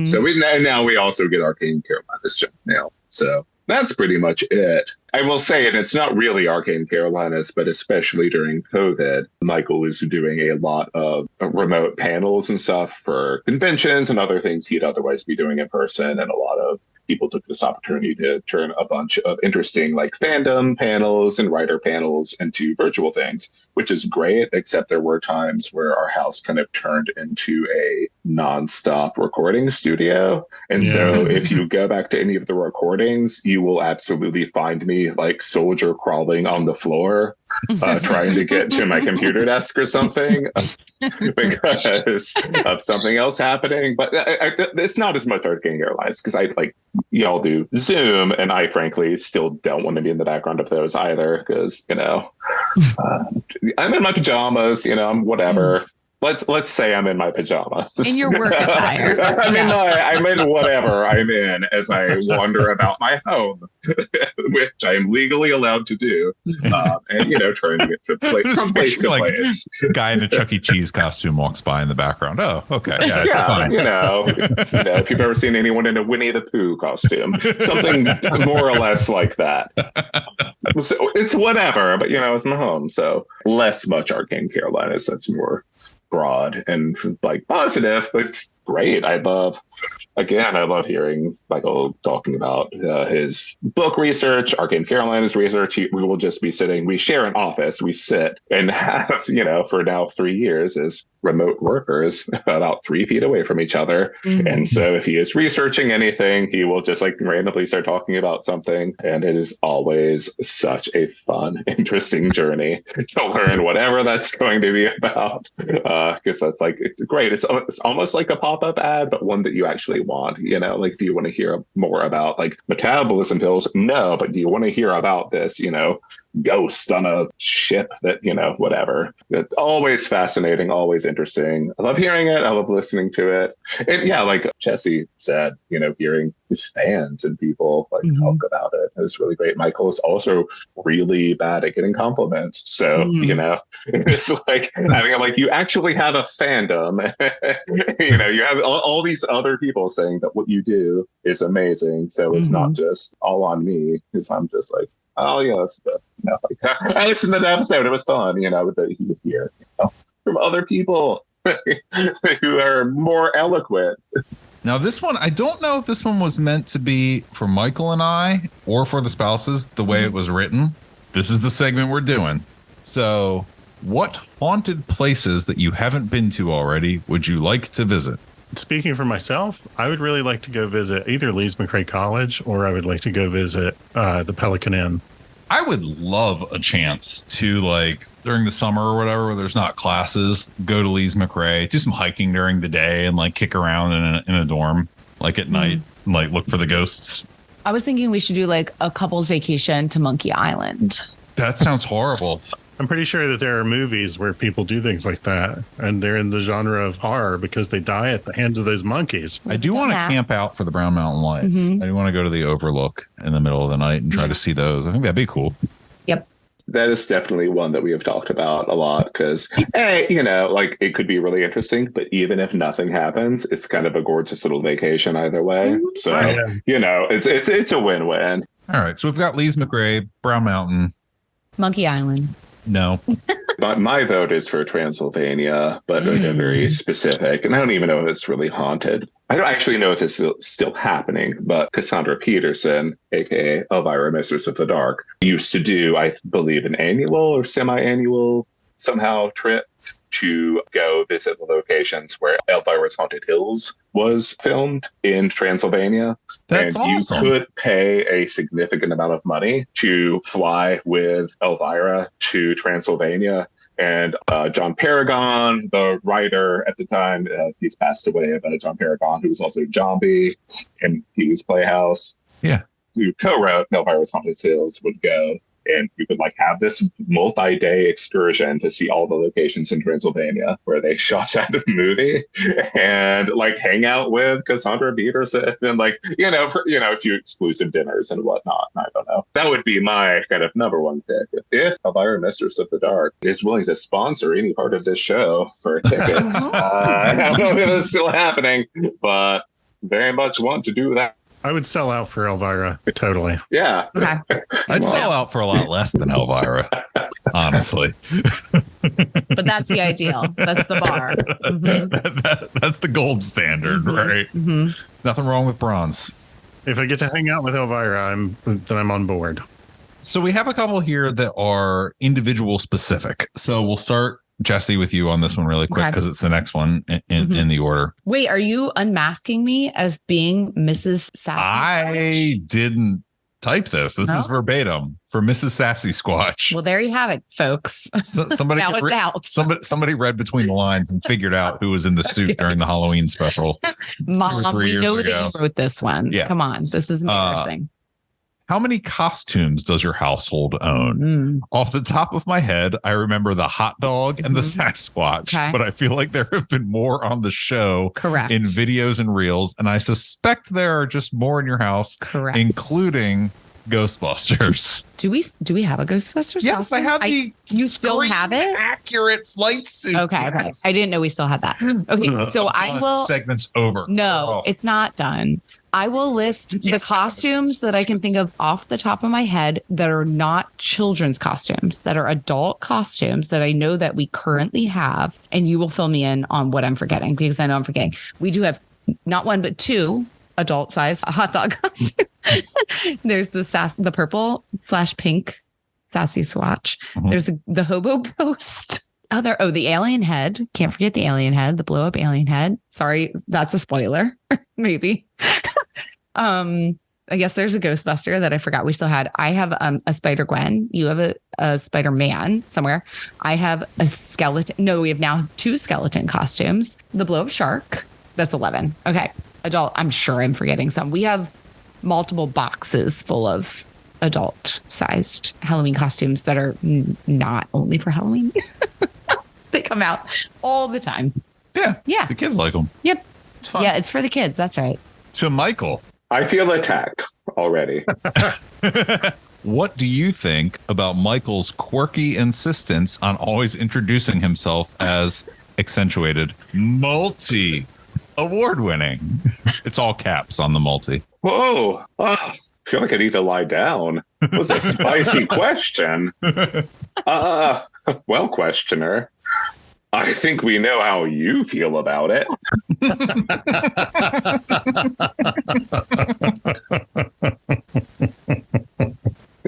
So now we also get Arcane Carolinas junk mail. So that's pretty much it. I will say, and it's not really Arcane Carolinas, but especially during COVID, Michael was doing a lot of remote panels and stuff for conventions and other things he'd otherwise be doing in person. And a lot of people took this opportunity to turn a bunch of interesting fandom panels and writer panels into virtual things, which is great, except there were times where our house kind of turned into a nonstop recording studio. And so if you go back to any of the recordings, you will absolutely find me soldier crawling on the floor, trying to get to my computer desk or something because of something else happening. But it's not as much Arcane Carolinas because y'all do Zoom, and I frankly still don't want to be in the background of those either because, I'm in my pajamas, I'm whatever. Let's say I'm in my pajamas. In your work attire. I'm in whatever I'm in as I wander about my home, which I am legally allowed to do. And, trying to get from place to place. Guy in a Chuck E. Cheese costume walks by in the background. Oh, okay. Yeah, it's fine. If you've ever seen anyone in a Winnie the Pooh costume, something more or less like that. So it's whatever, but, it's my home. So less much Arcane Carolinas. That's more broad and positive. It's great. I love hearing Michael talking about his book research, Arcane Carolinas research. We will just be sitting, we share an office, we sit and have, for now 3 years as remote workers about 3 feet away from each other. And so if he is researching anything, he will just randomly start talking about something. And it is always such a fun, interesting journey to learn whatever that's going to be about. Because that's it's great. It's almost like a pop-up ad, but one that you actually want, do you want to hear more about metabolism pills? No, but do you want to hear about this, ghost on a ship that, whatever. It's always fascinating, always interesting. I love hearing it. I love listening to it. And yeah, like Jesse said, hearing his fans and people like talk about it is really great. Michael is also really bad at getting compliments. So, it's like having like, you actually have a fandom. You have all these other people saying that what you do is amazing. So it's not just all on me, because I'm just like, oh yeah, that's good. I listened to the episode. It was fun, with the hear from other people who are more eloquent. Now, this one, I don't know if this one was meant to be for Michael and I or for the spouses, the way it was written. This is the segment we're doing. So, what haunted places that you haven't been to already would you like to visit? Speaking for myself, I would really like to go visit either Lees McRae College, or I would like to go visit the Pelican Inn. I would love a chance to, like, during the summer or whatever, where there's not classes, go to Lees McRae, do some hiking during the day, and like kick around in a dorm, like at night, and, like look for the ghosts. I was thinking we should do like a couple's vacation to Monkey Island. That sounds horrible. I'm pretty sure that there are movies where people do things like that, and they're in the genre of horror because they die at the hands of those monkeys. I do want to camp out for the Brown Mountain Lights. I do want to go to the Overlook in the middle of the night and try to see those. I think that'd be cool. Yep. That is definitely one that we have talked about a lot because, like it could be really interesting, but even if nothing happens, it's kind of a gorgeous little vacation either way. So, it's a win-win. All right. So we've got Lees McRae, Brown Mountain. Monkey Island. No. But my vote is for Transylvania, but very specific. And I don't even know if it's really haunted. I don't actually know if it's still happening, but Cassandra Peterson, aka Elvira, Mistress of the Dark, used to do, I believe, an annual or semi-annual somehow trip to go visit the locations where Elvira's Haunted Hills was filmed in Transylvania. That's awesome. You could pay a significant amount of money to fly with Elvira to Transylvania. And John Paragon, the writer at the time, he's passed away, but John Paragon, who was also Zombie and Pee-wee's Playhouse, who co-wrote Elvira's Haunted Hills, would go. And we would like have this multi-day excursion to see all the locations in Transylvania where they shot that movie, and like hang out with Cassandra Peterson and like a few exclusive dinners and whatnot. I don't know. That would be my kind of number one pick. If Elvira, Mistress of the Dark, is willing to sponsor any part of this show for tickets, I don't know if it's still happening, but very much want to do that. I would sell out for Elvira, totally. Yeah. Okay. I'd sell out for a lot less than Elvira, honestly. But that's the ideal. That's the bar. That's the gold standard, right? Nothing wrong with bronze. If I get to hang out with Elvira, then I'm on board. So we have a couple here that are individual specific. So we'll start, Jesse, with you on this one really quick because it's the next one in the order. Wait, are you unmasking me as being Mrs. Sassy? I didn't type this. This is verbatim for Mrs. Sassy Squatch. Well, there you have it, folks. Somebody now it's out. Somebody read between the lines and figured out who was in the suit during the Halloween special. Mom, we know that you wrote this one. Yeah. Come on. This is embarrassing. How many costumes does your household own? Off the top of my head, I remember the hot dog and the Sasquatch, but I feel like there have been more on the show in videos and reels, and I suspect there are just more in your house, including Ghostbusters. Do we have a Ghostbusters? Yes, costume? I have the you still have it? Accurate flight suit. Okay. I didn't know we still had that. Okay, so I will. Segment's over. No, it's not done. I will list the costumes that I can think of off the top of my head that are not children's costumes, that are adult costumes that I know that we currently have. And you will fill me in on what I'm forgetting, because I know I'm forgetting. We do have not one, but two adult size hot dog costumes. There's the purple / pink Sassy Swatch. There's the hobo ghost. The alien head. Can't forget the alien head, the blow up alien head. Sorry, that's a spoiler. Maybe. I guess there's a Ghostbuster that I forgot we still had. I have a Spider-Gwen. You have a Spider-Man somewhere. I have a skeleton. No, we have now 2 skeleton costumes. The blow up shark. That's 11. Okay. Adult. I'm sure I'm forgetting some. We have multiple boxes full of adult-sized Halloween costumes that are not only for Halloween. They come out all the time. Yeah. The kids like them. Yep. It's fun. Yeah, it's for the kids. That's right. To Michael, I feel attacked already. what do you think about Michael's quirky insistence on always introducing himself as accentuated multi-award-winning? It's all caps on the multi. Whoa. Oh, I feel like I need to lie down. What's a spicy question? Well, questioner, I think we know how you feel about it.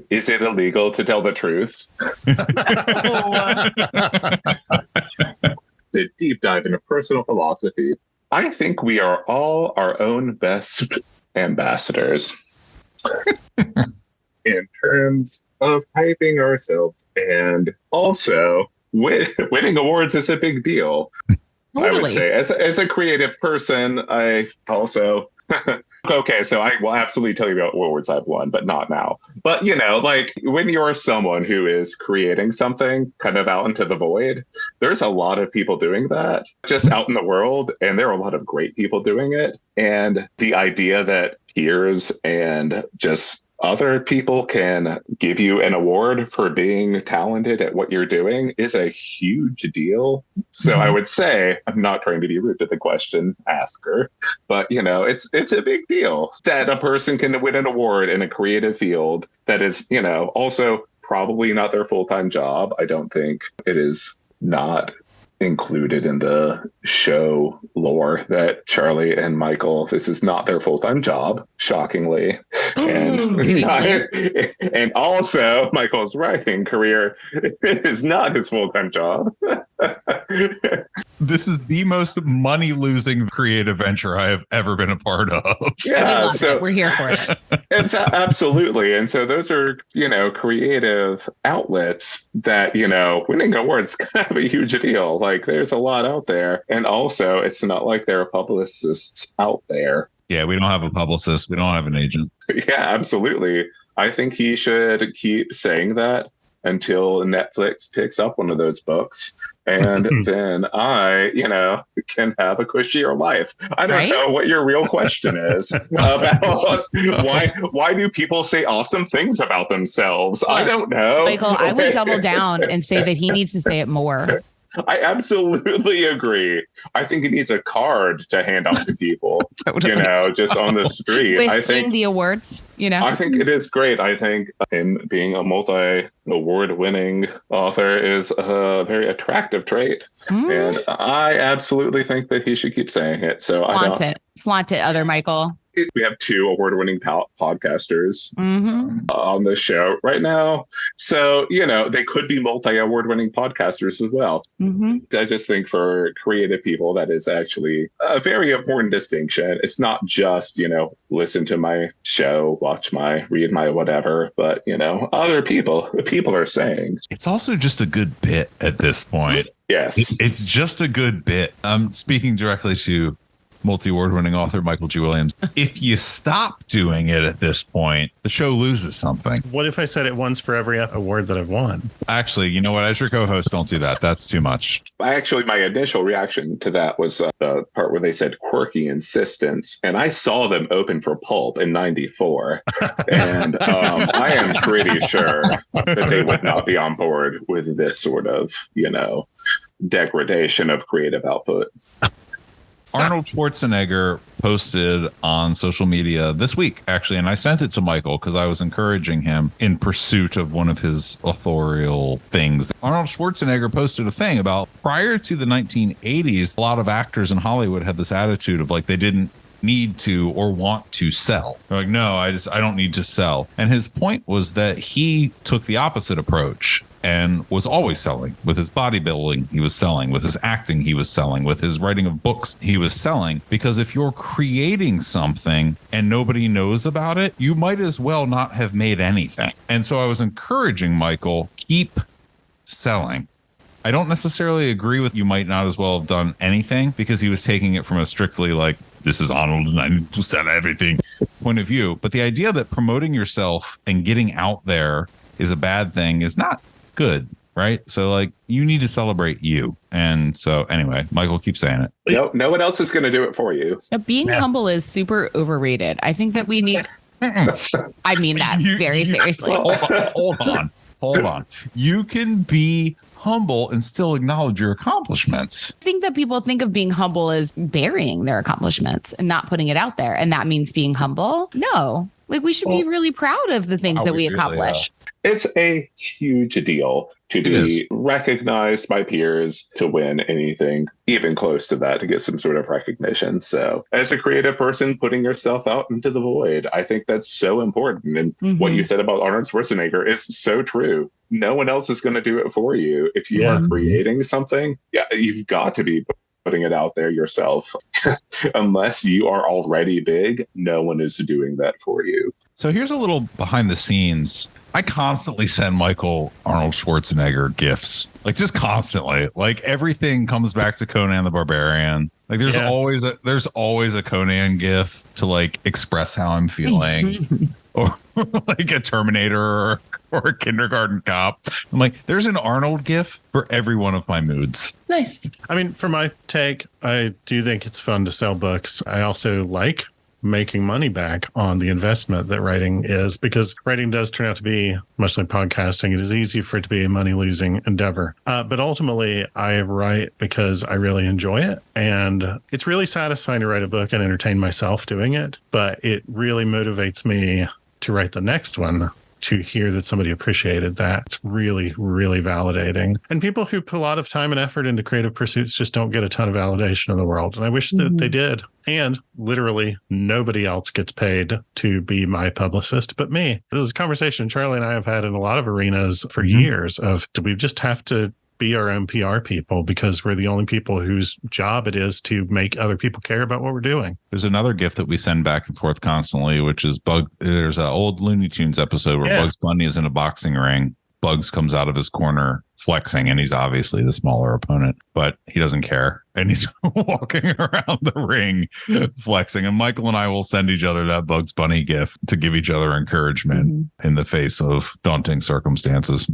Is it illegal to tell the truth? The deep dive into personal philosophy. I think we are all our own best ambassadors in terms of hyping ourselves, and also winning awards is a big deal. Totally. I would say as a creative person, I also okay, so I will absolutely tell you about awards I've won, but not now. But like when you're someone who is creating something kind of out into the void, there's a lot of people doing that just out in the world, and there are a lot of great people doing it. And the idea that peers and just other people can give you an award for being talented at what you're doing is a huge deal. So I would say, I'm not trying to be rude to the question asker, but it's a big deal that a person can win an award in a creative field that is, also probably not their full-time job. I don't think it is not included in the show lore that Charlie and Michael, this is not their full-time job, shockingly. And also Michael's writing career is not his full-time job. This is the most money-losing creative venture I have ever been a part of. Yeah, so we're here for it. It's absolutely. And so those are, creative outlets that, winning awards is kind of a huge deal. Like there's a lot out there. And also it's not like there are publicists out there. Yeah, we don't have a publicist. We don't have an agent. Yeah, absolutely. I think he should keep saying that until Netflix picks up one of those books. And then I, can have a cushier life. I don't know what your real question is about why do people say awesome things about themselves? I don't know. Michael, I would double down and say that he needs to say it more. I absolutely agree. I think he needs a card to hand out to people, Totally. just on the street. Listing the awards, I think it is great. I think him being a multi-award-winning author is a very attractive trait. And I absolutely think that he should keep saying it. So Flaunt it, other Michael. We have 2 award-winning podcasters on the show right now. So, they could be multi-award-winning podcasters as well. I just think for creative people, that is actually a very important distinction. It's not just, listen to my show, read my whatever, but, other people are saying. It's also just a good bit at this point. Yes. It's just a good bit. I'm speaking directly to multi-award winning author Michael G. Williams. If you stop doing it at this point, the show loses something. What if I said it once for every award that I've won? Actually, you know what? As your co-host, don't do that. That's too much. Actually, my initial reaction to that was the part where they said quirky insistence. And I saw them open for Pulp in 94. And I am pretty sure that they would not be on board with this sort of, degradation of creative output. Arnold Schwarzenegger posted on social media this week, actually, and I sent it to Michael because I was encouraging him in pursuit of one of his authorial things. Arnold Schwarzenegger posted a thing about prior to the 1980s, a lot of actors in Hollywood had this attitude of like they didn't need to or want to sell. They're like, no, I don't need to sell. And his point was that he took the opposite approach and was always selling. With his bodybuilding, he was selling. With his acting, he was selling. With his writing of books, he was selling. Because if you're creating something and nobody knows about it, you might as well not have made anything. And so I was encouraging Michael, keep selling. I don't necessarily agree with you might not as well have done anything, because he was taking it from a strictly like this is Arnold and I need to sell everything point of view. But the idea that promoting yourself and getting out there is a bad thing is not good, right? So like you need to celebrate you. And so anyway, Michael keeps saying it. No one else is going to do it for you. Being humble is super overrated. I think that we need, I mean that very seriously. Hold on. You can be humble and still acknowledge your accomplishments. I think that people think of being humble as burying their accomplishments and not putting it out there. And that means being humble. No, like we should be really proud of the things that we accomplish. It's a huge deal to be recognized by peers, to win anything even close to that, to get some sort of recognition. So as a creative person, putting yourself out into the void, I think that's so important. And what you said about Arnold Schwarzenegger is so true. No one else is going to do it for you. If you are creating something, you've got to be putting it out there yourself. Unless you are already big, no one is doing that for you. So here's a little behind the scenes. I constantly send Michael Arnold Schwarzenegger gifts, like just constantly. Like everything comes back to Conan the Barbarian. Like there's always a Conan gif to like express how I'm feeling, or like a Terminator or a kindergarten cop. I'm like, there's an Arnold gif for every one of my moods. Nice. I mean, for my take, I do think it's fun to sell books. I also like making money back on the investment that writing is, because writing does turn out to be, much like podcasting, it is easy for it to be a money-losing endeavor. But ultimately, I write because I really enjoy it. And it's really satisfying to write a book and entertain myself doing it. But it really motivates me to write the next one, to hear that somebody appreciated that. It's really, really validating. And people who put a lot of time and effort into creative pursuits just don't get a ton of validation in the world. And I wish that they did. And literally nobody else gets paid to be my publicist but me. This is a conversation Charlie and I have had in a lot of arenas for years of, do we just have to be our own PR people because we're the only people whose job it is to make other people care about what we're doing? There's another gift that we send back and forth constantly, which is there's an old Looney Tunes episode where Bugs Bunny is in a boxing ring. Bugs comes out of his corner flexing, and he's obviously the smaller opponent, but he doesn't care. And he's walking around the ring flexing. And Michael and I will send each other that Bugs Bunny gift to give each other encouragement in the face of daunting circumstances.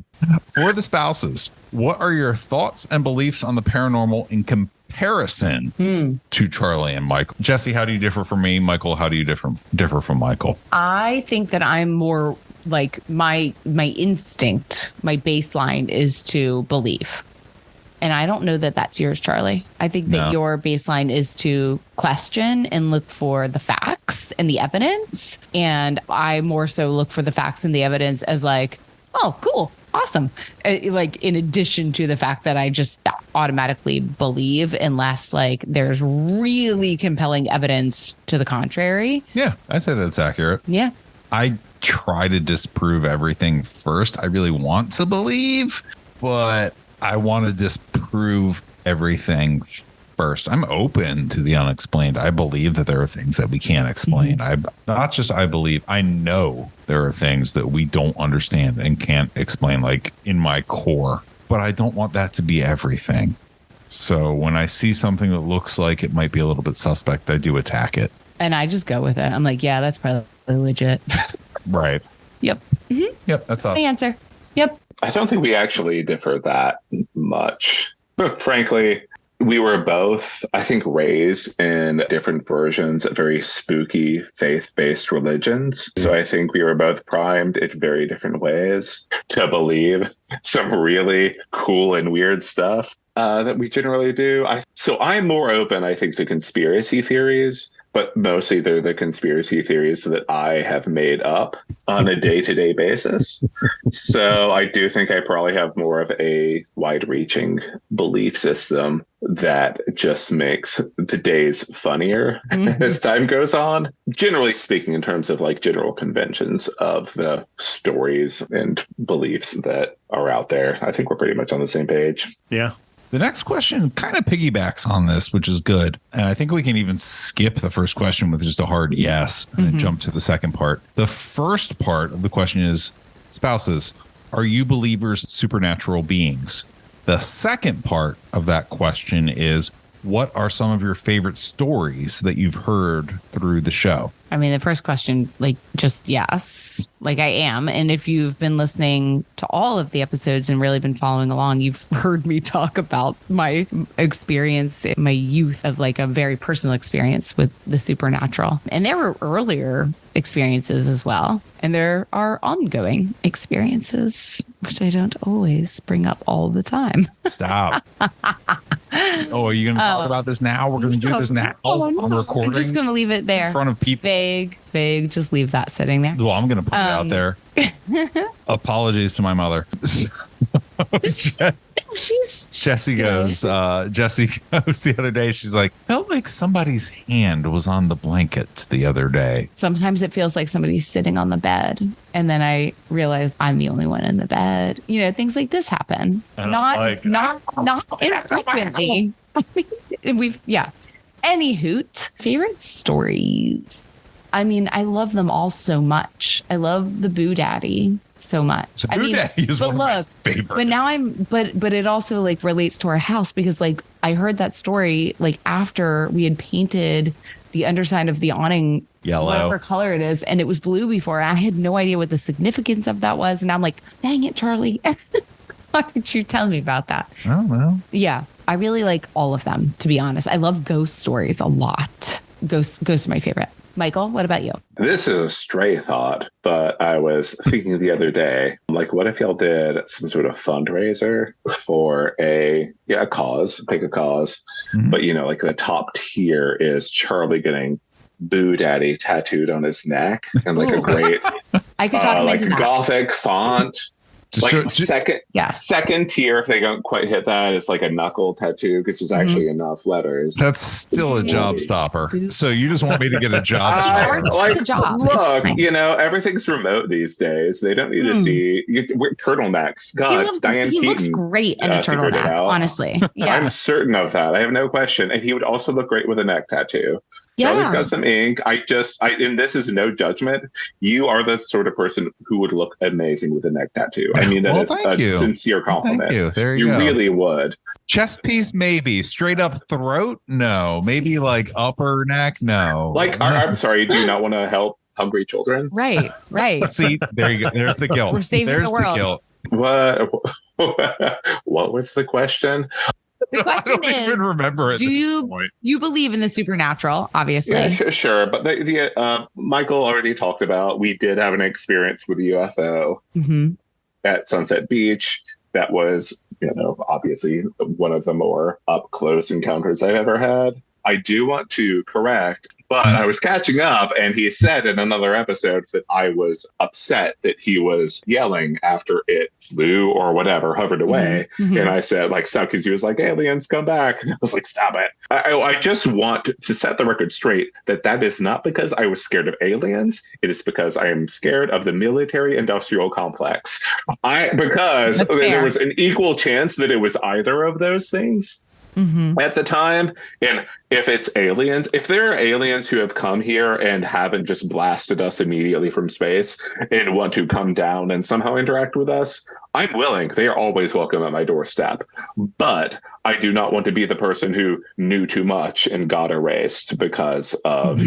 For the spouses, what are your thoughts and beliefs on the paranormal in comparison to Charlie and Michael? Jesse, how do you differ from me? Michael, how do you differ from Michael? I think that I'm more like my instinct, my baseline is to believe. And I don't know that that's yours, Charlie. I think that your baseline is to question and look for the facts and the evidence. And I more so look for the facts and the evidence as like, oh, cool, awesome. Like in addition to the fact that I just automatically believe unless like there's really compelling evidence to the contrary. Yeah, I'd say that's accurate. Yeah. I try to disprove everything first. I really want to believe, but I want to disprove everything first. I'm open to the unexplained. I believe that there are things that we can't explain. I believe, I know there are things that we don't understand and can't explain, like in my core, but I don't want that to be everything. So when I see something that looks like it might be a little bit suspect, I do attack it. And I just go with it. I'm like, yeah, that's probably legit. Right. Yep. Yep. That's us. The answer. Yep. I don't think we actually differ that much. Frankly, we were both, I think, raised in different versions of very spooky faith-based religions. So I think we were both primed in very different ways to believe some really cool and weird stuff that we generally do. So I'm more open, I think, to conspiracy theories. But mostly they're the conspiracy theories that I have made up on a day-to-day basis. So I do think I probably have more of a wide-reaching belief system that just makes the days funnier as time goes on. Generally speaking, in terms of like general conventions of the stories and beliefs that are out there, I think we're pretty much on the same page. Yeah. The next question kind of piggybacks on this, which is good. And I think we can even skip the first question with just a hard yes and then jump to the second part. The first part of the question is, spouses, are you believers supernatural beings? The second part of that question is, what are some of your favorite stories that you've heard through the show? I mean, the first question, like, just yes, like I am. And if you've been listening to all of the episodes and really been following along, you've heard me talk about my experience in my youth of like a very personal experience with the supernatural. And there were earlier experiences as well. And there are ongoing experiences, which I don't always bring up all the time. Stop. Oh, are you going to talk about this now? We're going to do this now on recording? I'm just going to leave it there. In front of people. Vague. Just leave that sitting there. Well, I'm going to put it out there. Apologies to my mother. Jesse goes the other day. She's like, felt like somebody's hand was on the blanket the other day. Sometimes it feels like somebody's sitting on the bed. And then I realize I'm the only one in the bed. You know, things like this happen. Not infrequently. Any hoot. Favorite stories. I mean, I love them all so much. I love the Boo Daddy so much. So Boo Daddy is one of my favorites. But now but it also like relates to our house because like I heard that story like after we had painted the underside of the awning yellow, whatever color it is, and it was blue before. And I had no idea what the significance of that was. And I'm like, dang it, Charlie. Why didn't you tell me about that? I don't know. Yeah. I really like all of them, to be honest. I love ghost stories a lot. Ghosts are my favorite. Michael, what about you? This is a stray thought, but I was thinking the other day, like, what if y'all did some sort of fundraiser for a cause, pick a cause, but, you know, like the top tier is Charlie getting Boo Daddy tattooed on his neck and like a great, I could talk like into that. Gothic font. Second tier, if they don't quite hit that, it's like a knuckle tattoo because there's actually enough letters. That's still a job stopper. So you just want me to get a job stopper? It's a job. Look, you know, everything's remote these days. They don't need to see turtlenecks. God, Diane Keaton. He looks great in a turtleneck, honestly. Yeah. I'm certain of that. I have no question. And he would also look great with a neck tattoo. Charlie's got some ink. And this is no judgment. You are the sort of person who would look amazing with a neck tattoo. I mean, that is a sincere compliment. Thank you. There you go. Really would. Chest piece, maybe. Straight up throat? No. Maybe like upper neck? No. Like, I'm sorry, do you not want to help hungry children? Right. See, there you go. There's the guilt. We're saving the world. What was the question? The question I don't even remember it. Do you believe in the supernatural? Obviously, yeah, sure. But Michael already talked about. We did have an experience with a UFO at Sunset Beach. That was, you know, obviously one of the more up close encounters I've ever had. I do want to correct, but I was catching up, and he said in another episode that I was upset that he was yelling after it flew or whatever, hovered away. And I said, like, stop, because he was like, aliens, come back. And I was like, stop it. I just want to set the record straight that is not because I was scared of aliens. It is because I am scared of the military industrial complex. Because there was an equal chance that it was either of those things. At the time. And if it's aliens, if there are aliens who have come here and haven't just blasted us immediately from space and want to come down and somehow interact with us, I'm willing. They are always welcome at my doorstep. But I do not want to be the person who knew too much and got erased because of,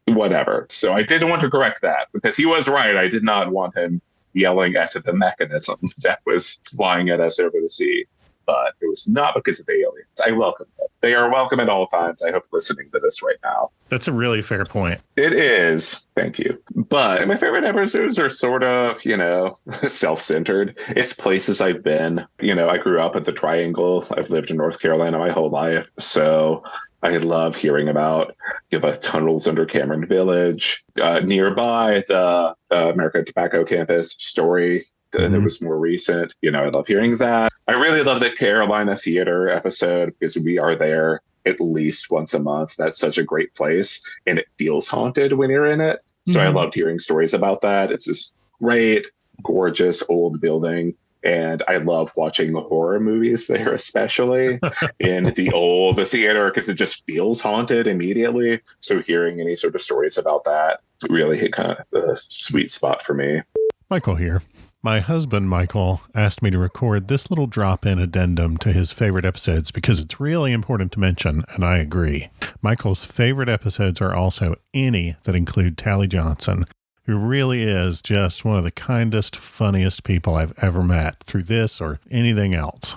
whatever. So I didn't want to correct that because he was right. I did not want him yelling at the mechanism that was flying at us over the sea. But it was not because of the aliens. I welcome them. They are welcome at all times. I hope listening to this right now. That's a really fair point. It is. Thank you. But my favorite episodes are sort of, you know, self-centered. It's places I've been. You know, I grew up at the Triangle. I've lived in North Carolina my whole life. So I love hearing about the tunnels under Cameron Village. Nearby, the American Tobacco Campus story that was more recent. You know, I love hearing that. I really love the Carolina Theater episode because we are there at least once a month. That's such a great place. And it feels haunted when you're in it. So I loved hearing stories about that. It's this great, gorgeous old building. And I love watching the horror movies there, especially in the theater, because it just feels haunted immediately. So hearing any sort of stories about that really hit kind of the sweet spot for me. Michael here. My husband, Michael, asked me to record this little drop-in addendum to his favorite episodes because it's really important to mention, and I agree. Michael's favorite episodes are also any that include Tally Johnson, who really is just one of the kindest, funniest people I've ever met through this or anything else.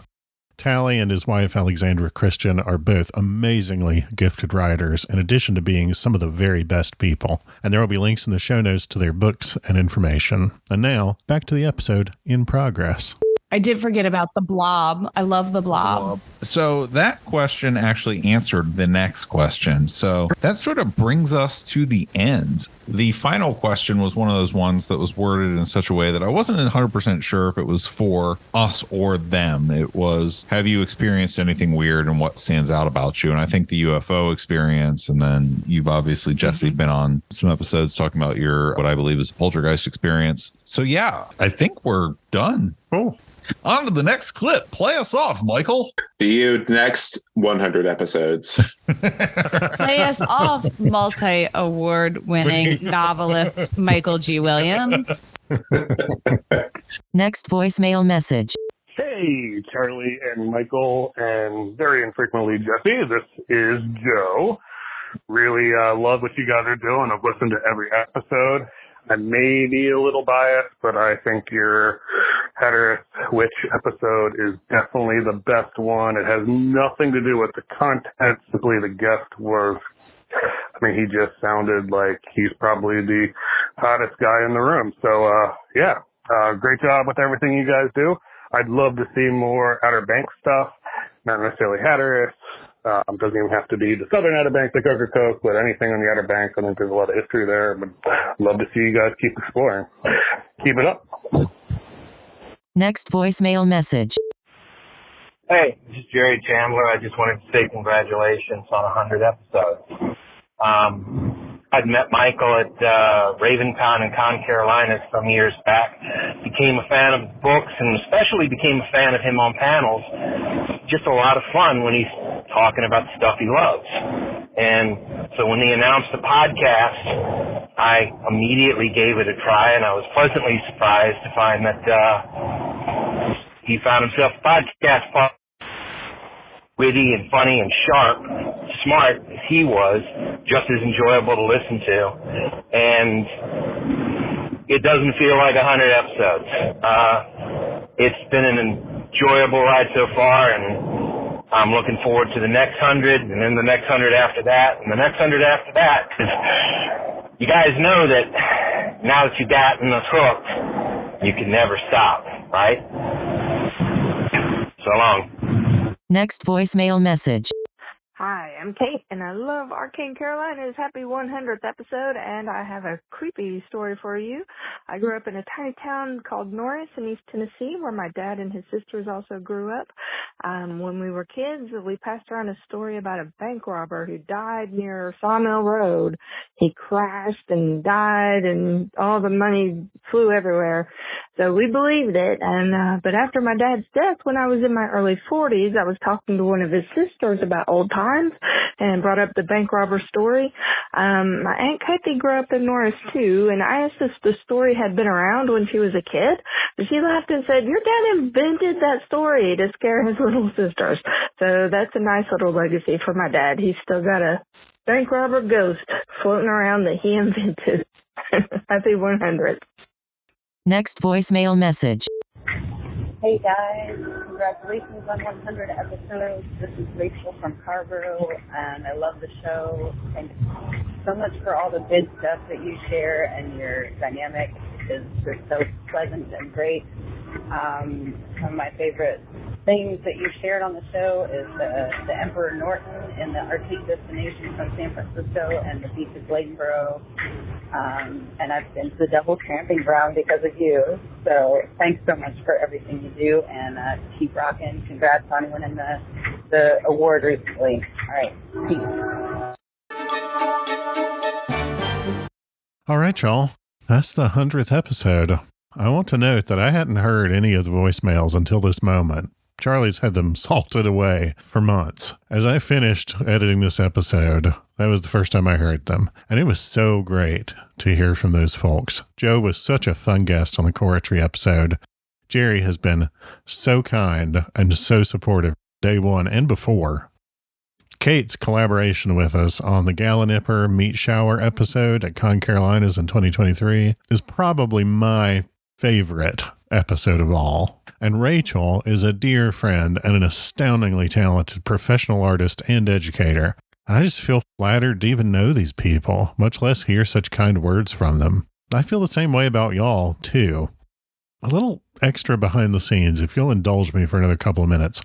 Tally and his wife, Alexandra Christian, are both amazingly gifted writers, in addition to being some of the very best people. And there will be links in the show notes to their books and information. And now, back to the episode in progress. I did forget about the blob. I love the blob. So that question actually answered the next question. So that sort of brings us to the end. The final question was one of those ones that was worded in such a way that I wasn't 100% sure if it was for us or them. It was, have you experienced anything weird and what stands out about you? And I think the UFO experience, and then you've obviously, Jesse, been on some episodes talking about your, what I believe is a poltergeist experience. So yeah, I think we're done. Cool. On to the next clip. Play us off, Michael. See you next 100 episodes. Play us off, multi-award winning novelist Michael G. Williams. Next voicemail message. Hey, Charlie and Michael, and very infrequently Jesse. This is Joe. Really love what you guys are doing. I've listened to every episode. I may be a little biased, but I think your Hatteras Witch episode is definitely the best one. It has nothing to do with the content. Simply the guest was, I mean, he just sounded like he's probably the hottest guy in the room. So, great job with everything you guys do. I'd love to see more Outer Banks stuff, not necessarily Hatteras. Doesn't even have to be the Southern Outer Banks, the Coke, but anything on the Outer Banks. I think there's a lot of history there, but I'd love to see you guys keep exploring. Keep it up. Next voicemail message. Hey, this is Jerry Chandler. I just wanted to say congratulations on 100 episodes. I'd met Michael at RavenCon in Con Carolinas some years back. Became a fan of his books and especially became a fan of him on panels. Just a lot of fun when he's talking about the stuff he loves. And so when he announced the podcast, I immediately gave it a try, and I was pleasantly surprised to find that he found himself a podcast partner. Witty and funny and sharp, smart as he was, just as enjoyable to listen to. And it doesn't feel like 100 episodes. It's been an enjoyable ride so far, and I'm looking forward to the next 100, and then the next 100 after that, and the next 100 after that. Because you guys know that now that you've gotten us hooked, you can never stop, right? So long. Next voicemail message. Hi, I'm Kate, and I love Arcane Carolinas. Happy 100th episode, and I have a creepy story for you. I grew up in a tiny town called Norris in East Tennessee, where my dad and his sisters also grew up. When we were kids, we passed around a story about a bank robber who died near Sawmill Road. He crashed and died, and all the money flew everywhere. So we believed it, and but after my dad's death, when I was in my early 40s, I was talking to one of his sisters about old times and brought up the bank robber story. My Aunt Kathy grew up in Norris too, and I asked if the story had been around when she was a kid. But she laughed and said, "Your dad invented that story to scare his little sisters." So that's a nice little legacy for my dad. He's still got a bank robber ghost floating around that he invented. Happy 100th. Next voicemail message. Hey guys, congratulations on 100 episodes. This is Rachel from Carborough, and I love the show. Thanks so much for all the good stuff that you share, and your dynamic is just so pleasant and great. Some of my favorite things that you shared on the show is the Emperor Norton and the Arctic destination from San Francisco and the beach of Bladenboro. And I've been to the double tramping ground because of you. So thanks so much for everything you do, and keep rocking. Congrats on winning the award recently. All right, peace. All right, y'all. That's the 100th episode. I want to note that I hadn't heard any of the voicemails until this moment. Charlie's had them salted away for months. As I finished editing this episode, that was the first time I heard them. And it was so great to hear from those folks. Joe was such a fun guest on the Choratry episode. Jerry has been so kind and so supportive day one and before. Kate's collaboration with us on the Gallinipper Meat Shower episode at Con Carolinas in 2023 is probably my favorite episode of all. And Rachel is a dear friend and an astoundingly talented professional artist and educator. I just feel flattered to even know these people, much less hear such kind words from them. I feel the same way about y'all, too. A little extra behind the scenes, if you'll indulge me for another couple of minutes.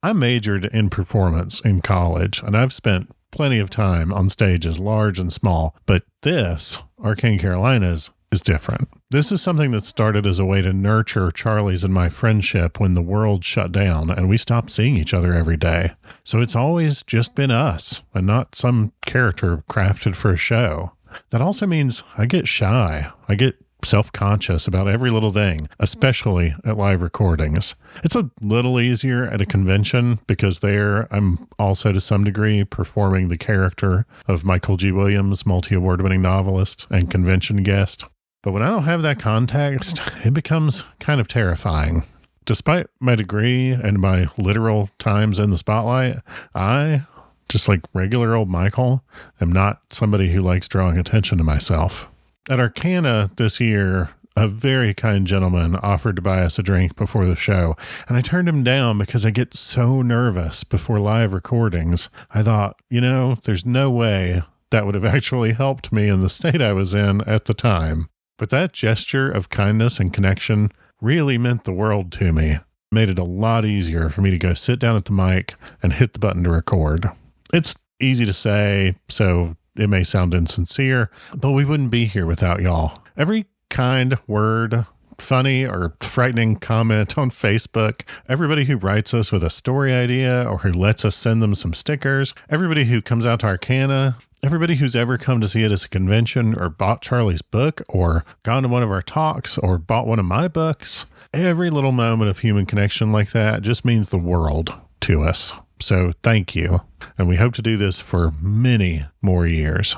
I majored in performance in college, and I've spent plenty of time on stages, large and small. But this, Arcane Carolinas, is different. This is something that started as a way to nurture Charlie's and my friendship when the world shut down and we stopped seeing each other every day. So it's always just been us and not some character crafted for a show. That also means I get shy. I get self-conscious about every little thing, especially at live recordings. It's a little easier at a convention because there I'm also to some degree performing the character of Michael G. Williams, multi-award winning novelist and convention guest. But when I don't have that context, it becomes kind of terrifying. Despite my degree and my literal times in the spotlight, I, just like regular old Michael, am not somebody who likes drawing attention to myself. At Arcana this year, a very kind gentleman offered to buy us a drink before the show, and I turned him down because I get so nervous before live recordings. I thought, there's no way that would have actually helped me in the state I was in at the time. But that gesture of kindness and connection really meant the world to me. It made it a lot easier for me to go sit down at the mic and hit the button to record. It's easy to say, so it may sound insincere, but we wouldn't be here without y'all. Every kind word, funny or frightening comment on Facebook, everybody who writes us with a story idea or who lets us send them some stickers, everybody who comes out to Arcana, everybody who's ever come to see it as a convention or bought Charlie's book or gone to one of our talks or bought one of my books, every little moment of human connection like that just means the world to us. So thank you. And we hope to do this for many more years.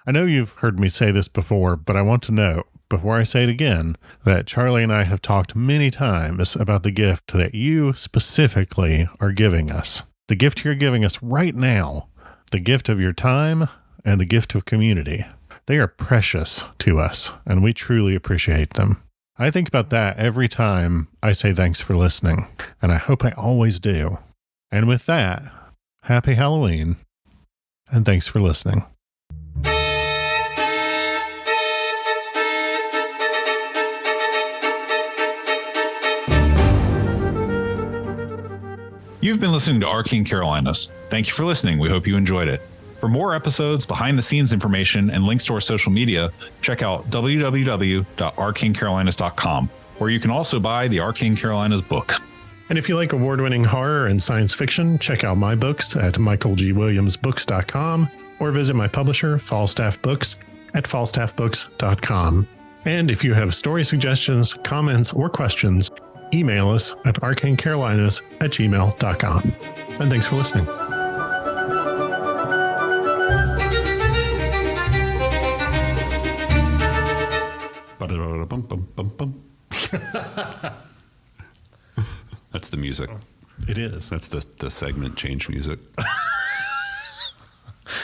I know you've heard me say this before, but I want to note, before I say it again, that Charlie and I have talked many times about the gift that you specifically are giving us. The gift you're giving us right now. The gift of your time and the gift of community. They are precious to us, and we truly appreciate them. I think about that every time I say thanks for listening, and I hope I always do. And with that, happy Halloween, and thanks for listening. You've been listening to Arcane Carolinas. Thank you for listening. We hope you enjoyed it. For more episodes, behind-the-scenes information, and links to our social media, check out www.arcanecarolinas.com, where you can also buy the Arcane Carolinas book. And if you like award-winning horror and science fiction, check out my books at michaelgwilliamsbooks.com or visit my publisher, Falstaff Books, at falstaffbooks.com. And if you have story suggestions, comments, or questions, email us at arcanecarolinas@gmail.com. And thanks for listening. That's the music. It is. That's the segment change music.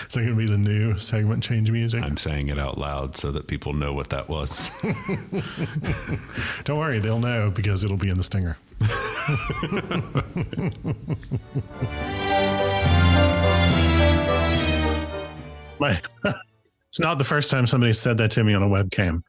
Is that going to be the new segment change music? I'm saying it out loud so that people know what that was. Don't worry, they'll know because it'll be in the stinger. It's not the first time somebody said that to me on a webcam.